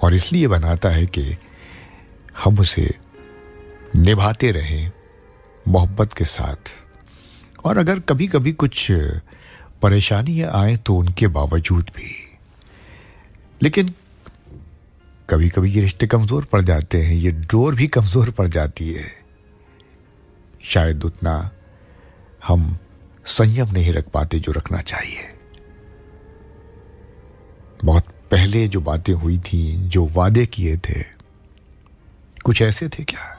और इसलिए बनाता है कि हम उसे निभाते रहें मोहब्बत के साथ। और अगर कभी कभी कुछ परेशानियां आए तो उनके बावजूद भी, लेकिन कभी कभी ये रिश्ते कमजोर पड़ जाते हैं, ये डोर भी कमजोर पड़ जाती है। शायद उतना हम संयम नहीं रख पाते जो रखना चाहिए। बहुत पहले जो बातें हुई थी, जो वादे किए थे, कुछ ऐसे थे क्या?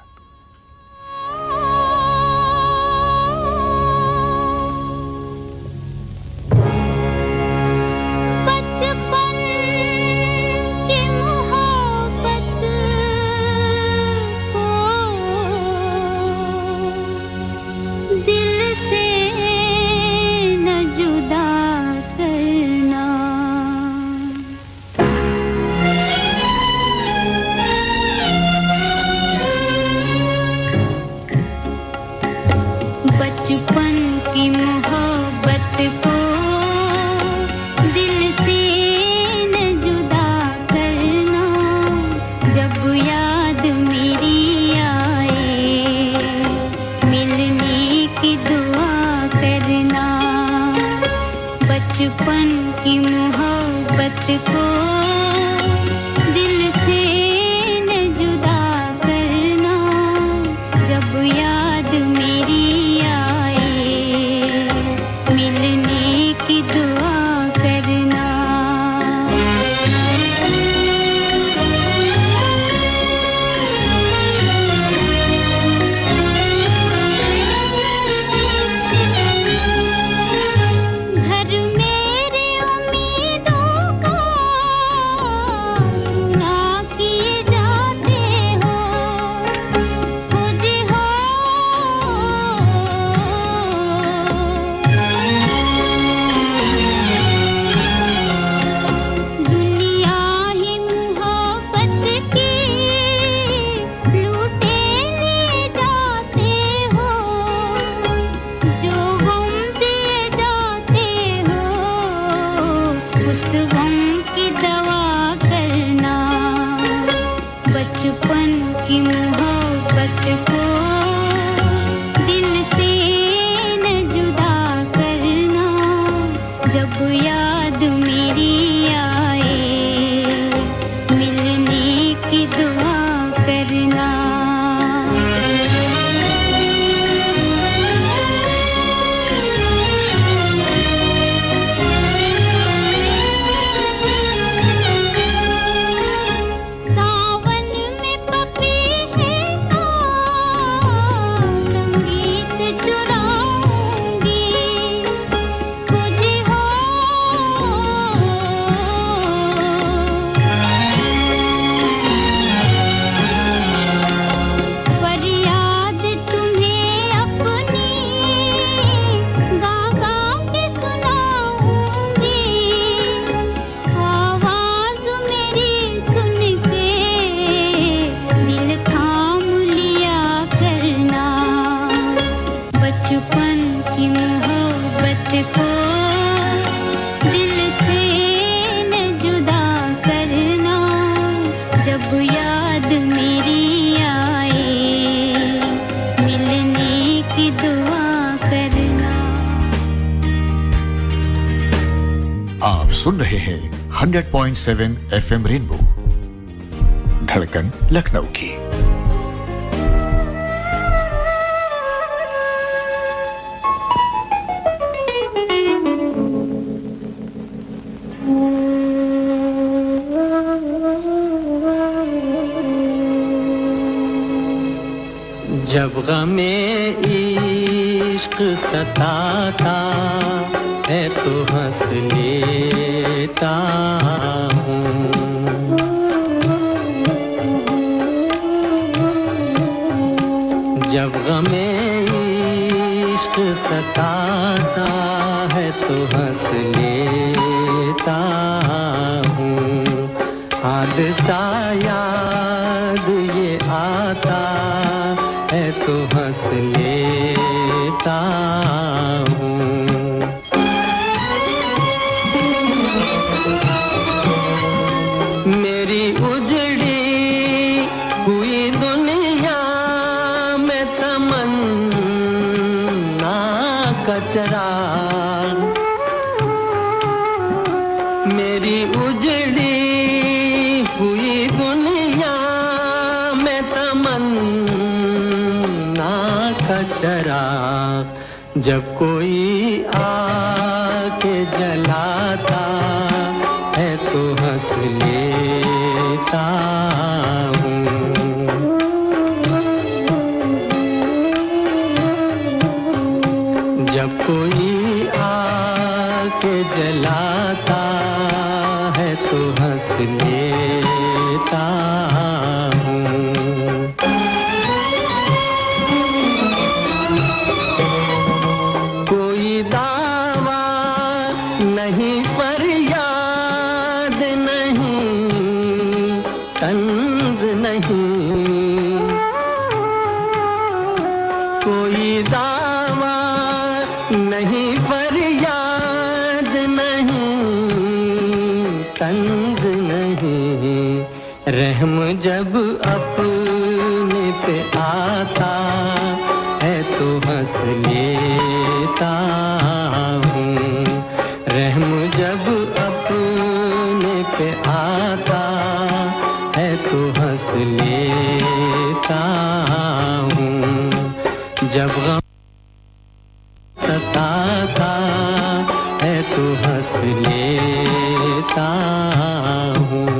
सुन रहे हैं 100.7 FM रेनबो, धड़कन लखनऊ की। जब गमे इश्क सताता है तो हंस लेता हूँ, जब गमे इश्क सताता है तो हंस लेता हूँ। हादसा याद ये आता है तो हंस लेता हूँ। मेरी उजड़ी हुई दुनिया में तमन्ना कचरा, मेरी उजड़ी हुई दुनिया का चराग जब कोई आके जलाता है तो हंस लेता हूँ। जब कोई आके जलाता है तो हंस लेता हूँ। कोई दावा नहीं, फरियाद नहीं, तंज नहीं। कोई दावा नहीं, फरियाद नहीं, तंज नहीं। रहम जब अपने पे आता है तो हंस लेता हूँ। रहम जब अपने पे आता है तो हंस लेता हूँ। जब गम सताता है तो हंस लेता हूँ।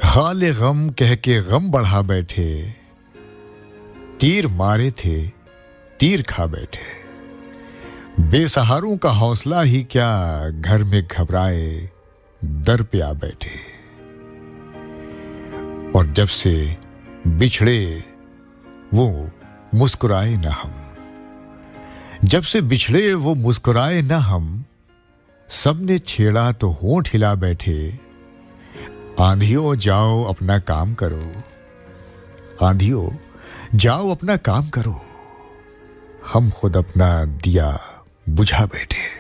हाले गम कह के गम बढ़ा बैठे, तीर मारे थे तीर खा बैठे। बेसहारों का हौसला ही क्या, घर में घबराए दर पे आ बैठे। और जब से बिछड़े वो मुस्कुराए न हम, जब से बिछड़े वो मुस्कुराए न हम। सबने छेड़ा तो होंठ हिला बैठे। आंधियों जाओ अपना काम करो, आंधियों जाओ अपना काम करो। हम खुद अपना दिया बुझा बैठे।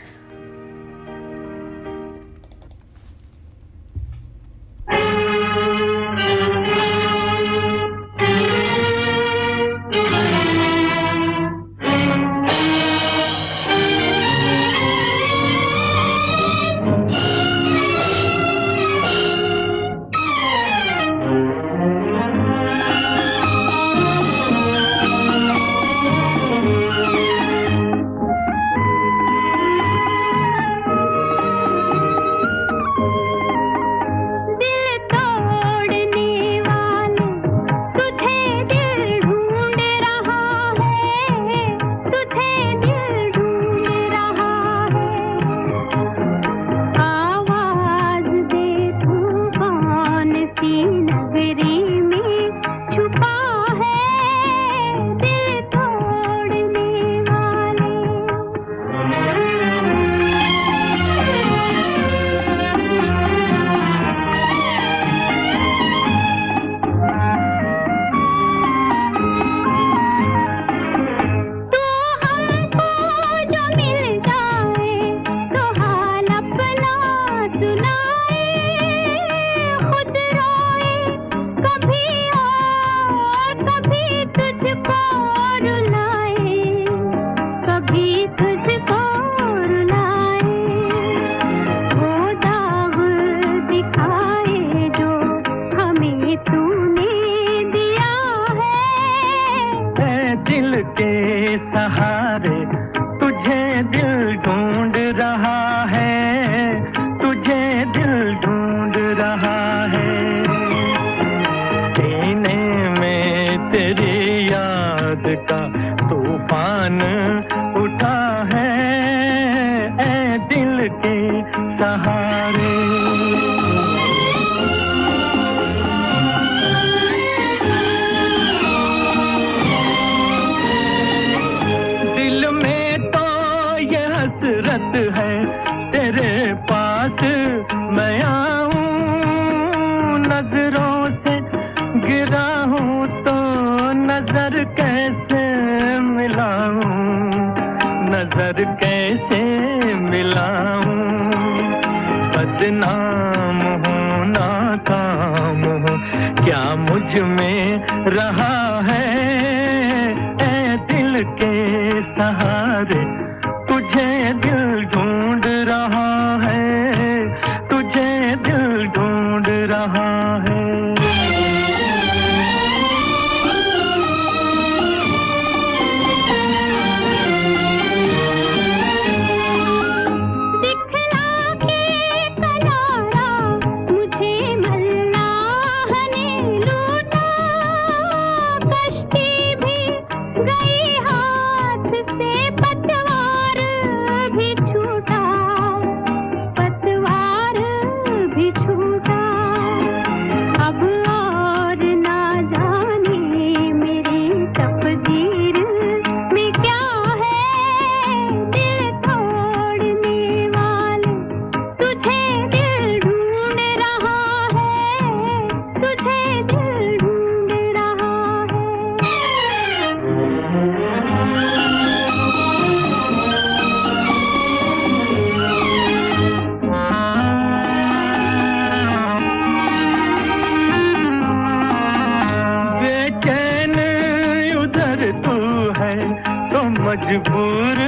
मजबूर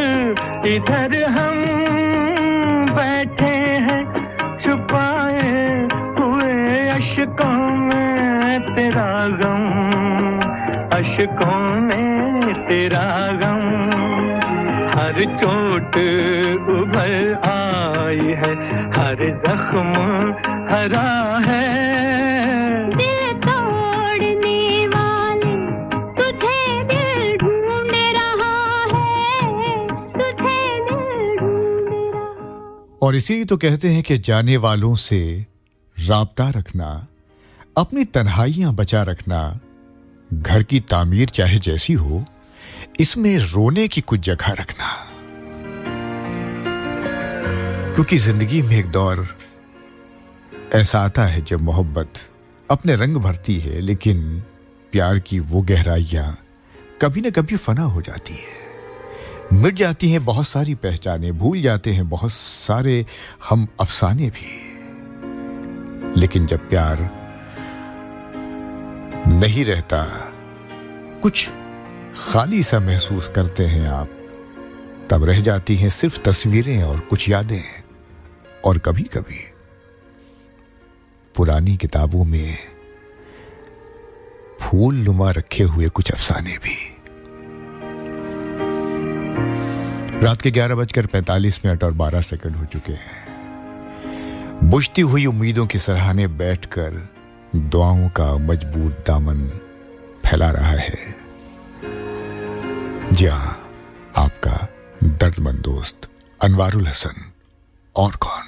इधर हम बैठे हैं छुपाए हुए अश्कों में तेरा गम, अश्कों में तेरा गम। हर चोट उभर आई है, हर जख्म हरा है। दिल तोड़ने वाले तुझे दिल ढूंढ रहा है, तुझे दिल ढूंढ रहा। और इसीलिए तो कहते हैं कि जाने वालों से राब्ता रखना, अपनी तन्हाइयां बचा रखना, घर की तामीर चाहे जैसी हो, इसमें रोने की कुछ जगह रखना। क्योंकि जिंदगी में एक दौर ऐसा आता है जब मोहब्बत अपने रंग भरती है, लेकिन प्यार की वो गहराइयां कभी न कभी फना हो जाती है, मिट जाती हैं बहुत सारी पहचानें, भूल जाते हैं बहुत सारे हम अफसाने भी। लेकिन जब प्यार नहीं रहता, कुछ खाली सा महसूस करते हैं आप, तब रह जाती हैं सिर्फ तस्वीरें और कुछ यादें, और कभी कभी पुरानी किताबों में फूल नुमा रखे हुए कुछ अफसाने भी। रात के 11:45 और 12 सेकंड हो चुके हैं। बुझती हुई उम्मीदों के सराहने बैठकर दुआओं का मजबूत दामन फैला रहा है। जी हां, आपका दर्दमंद दोस्त अनवारुल हसन, और कौन।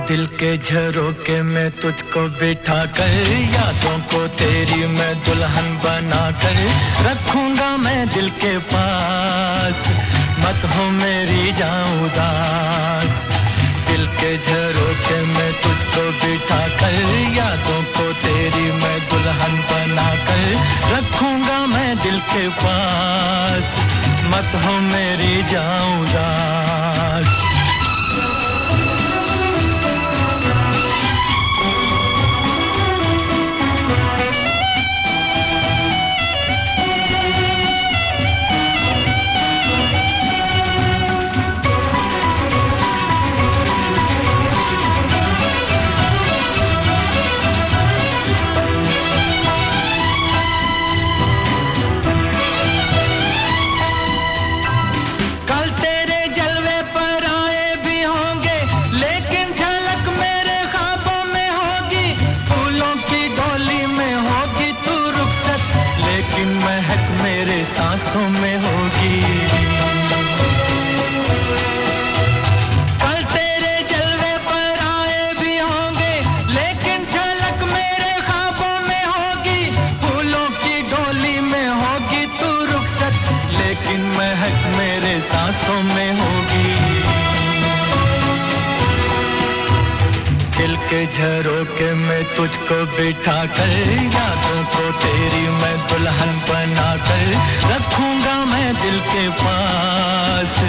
दिल के झरोके में तुझको बिठा कर, यादों को तेरी मैं दुल्हन बना कर रखूंगा मैं दिल के पास, मत हो मेरी जाऊं उदास। दिल के झरोके में तुझको बिठा कर, यादों को तेरी मैं दुल्हन बना कर रखूंगा मैं दिल के पास, मत हो मेरी जाऊं उदास। सांसों में होगी, कल तेरे जलवे पर आए भी होंगे, लेकिन झलक मेरे ख्वाबों में होगी। फूलों की डोली में होगी तू रुखसत, लेकिन महक मेरे सांसों में होगी। दिल के के झरोके में तुझको बिठा कर यादों को तेरी मैं दुल्हन बना कर रखूंगा मैं दिल के पास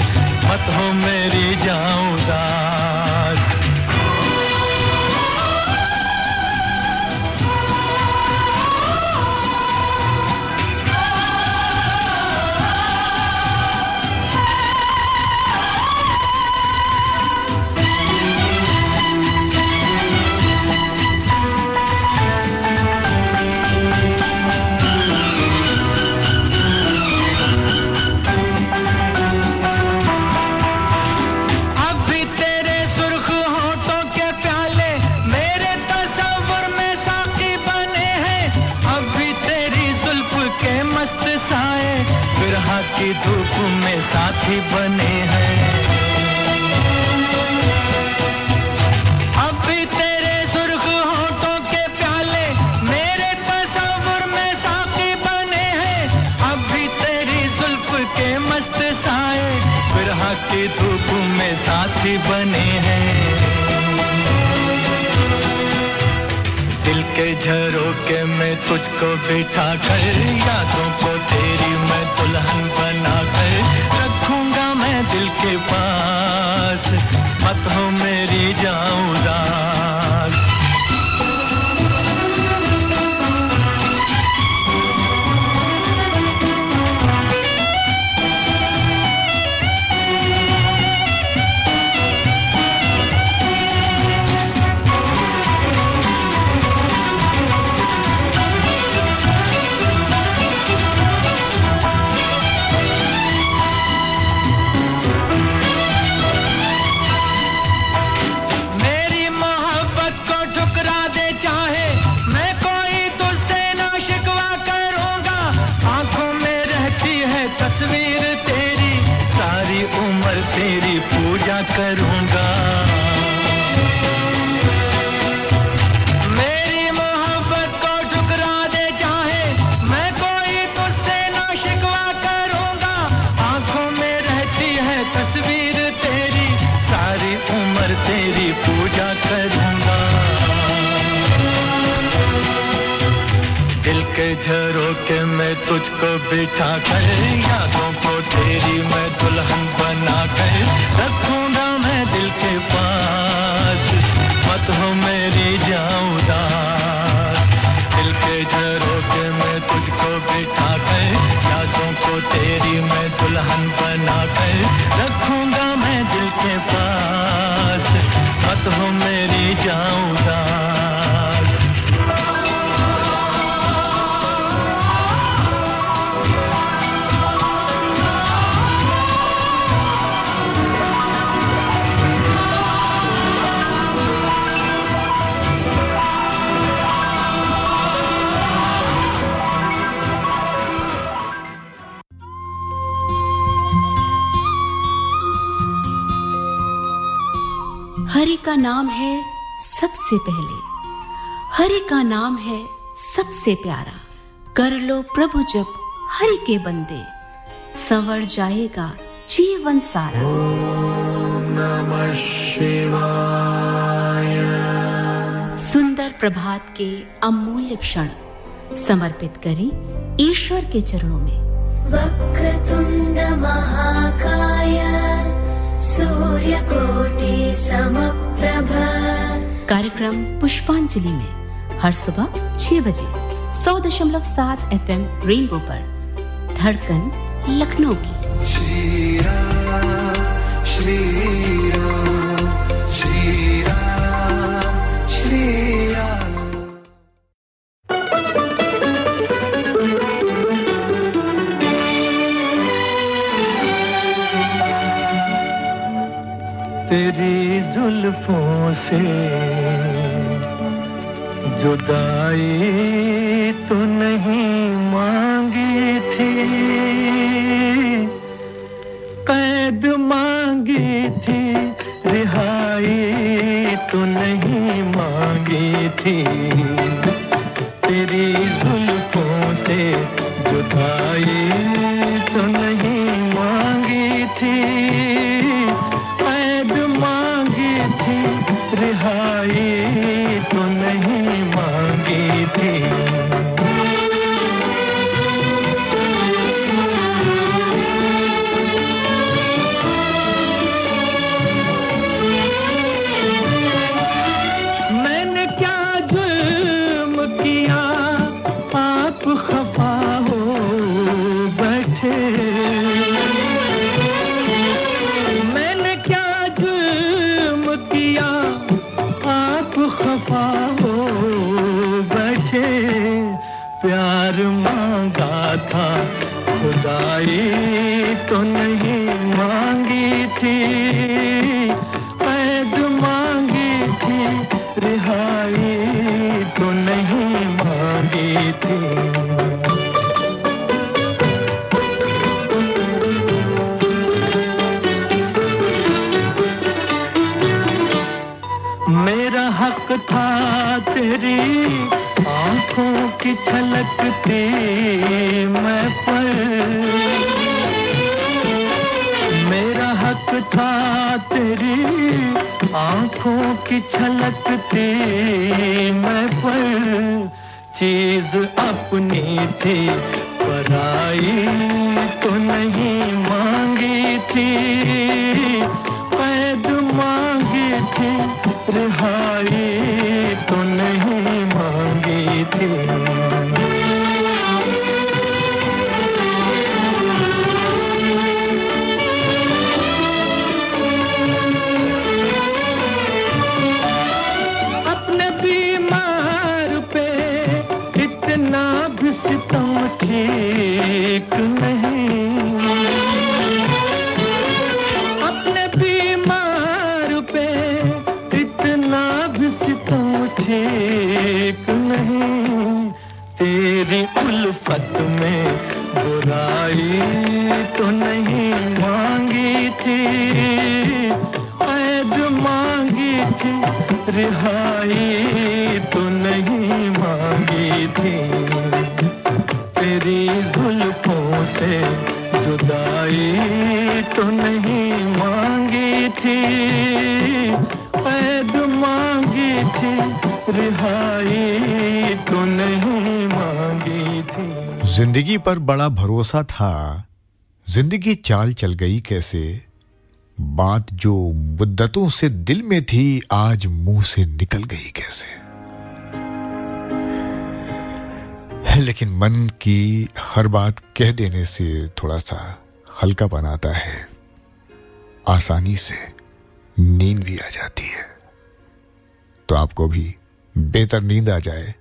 मत हो मेरी जान उदास की धूप में साथी बने हैं अब भी तेरे सुर्ख होठों के प्याले मेरे तस्वुर में साथी बने हैं अब भी तेरी जुल्फ के मस्त साए बिरह की धूप में साथी बने हैं दिल के झरोके में तुझको बिठा कर यादों को तेरी मैं दुल्हन बना कर रखूंगा मैं दिल के पास मत हो मेरी जान उदास तस्वीर तेरी सारी उम्र तेरी पूजा करूंगा मेरी मोहब्बत को ठुकरा दे चाहे मैं कोई तुझसे ना शिकवा करूंगा आंखों में रहती है तस्वीर तेरी सारी उम्र तेरी पूजा करूंगा दिल के झरोके में तुझको बिठा कर यादों को तेरी मैं दुल्हन बना कर रखूंगा मैं दिल के पास मत हो मेरी जान उदास दिल के झरोके में तुझको बिठा कर यादों को तेरी मैं दुल्हन बना कर रखूंगा मैं दिल के पास मत हो मेरी जान उदास हरि का नाम है सबसे पहले हरि का नाम है सबसे प्यारा कर लो प्रभु जप हरि के बंदे संवर जाएगा जीवन सारा ओम नमः शिवाय सुंदर प्रभात के अमूल्य क्षण समर्पित करें ईश्वर के चरणों में वक्रतुंड महाकाय सूर्यकोटि समप्रभ कार्यक्रम पुष्पांजलि में हर सुबह 6 बजे 100.7 FM रेनबो पर धड़कन लखनऊ की श्री राम श्री राम श्री राम श्री राम तेरी जुल्फों से जुदाई तो नहीं मांगी थी कैद मांगी थी रिहाई तो नहीं मांगी थी तेरी जुल्फों से जुदाई तो नहीं मांगी थी कैद मांगी थी रिहाई थी। मेरा हक था तेरी आंखों की छलकती मैं पर, मेरा हक था तेरी आंखों की छलकती मैं पर, चीज अपनी थी पराई तो नहीं मांगी थी, कैद मांगी थी रिहाई तो नहीं मांगी थी। अपने बीमार पे इतना भी सितम ठीक नहीं, अपने बीमार पे इतना भी सितम ठीक नहीं, तेरी उल्फत में बुराई तो नहीं मांगी थी, कैद मांगी थी रिहाई तो नहीं मांगी थी, तेरी जुल्फों से जुदाई तो नहीं मांगी थी, कैद मांगी थी रिहाई तो नहीं मांगी थी। जिंदगी पर बड़ा भरोसा था, जिंदगी चाल चल गई कैसे, बात जो मुद्दतों से दिल में थी आज मुंह से निकल गई कैसे। लेकिन मन की हर बात कह देने से थोड़ा सा हल्का बनाता है, आसानी से नींद भी आ जाती है। तो आपको भी बेहतर नींद आ जाए,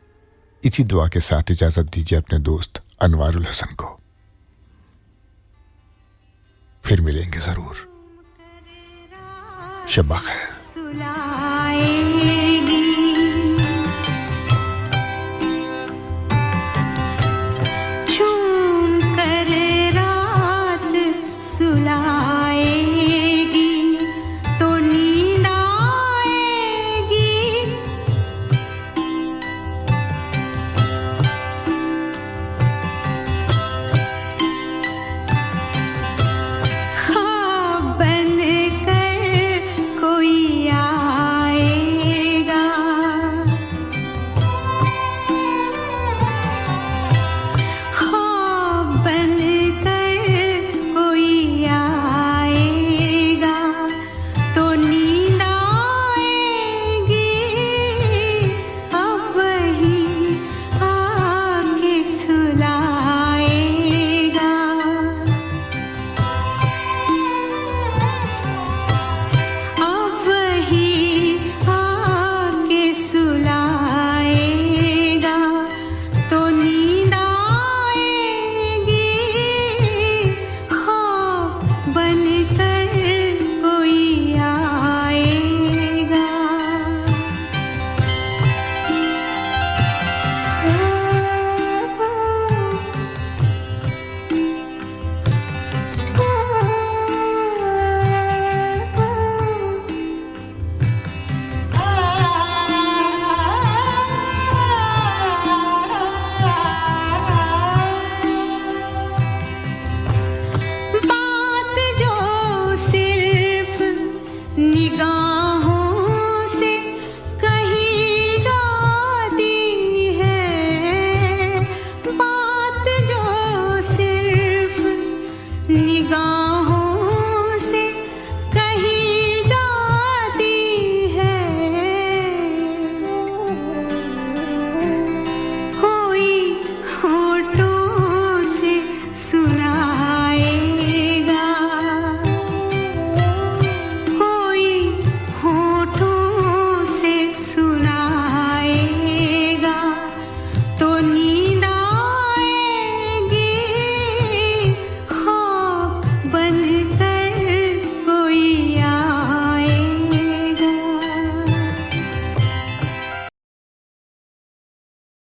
इसी दुआ के साथ इजाजत दीजिए अपने दोस्त अनवारुल हसन को। फिर मिलेंगे जरूर। शब्बा खैर। सुलाए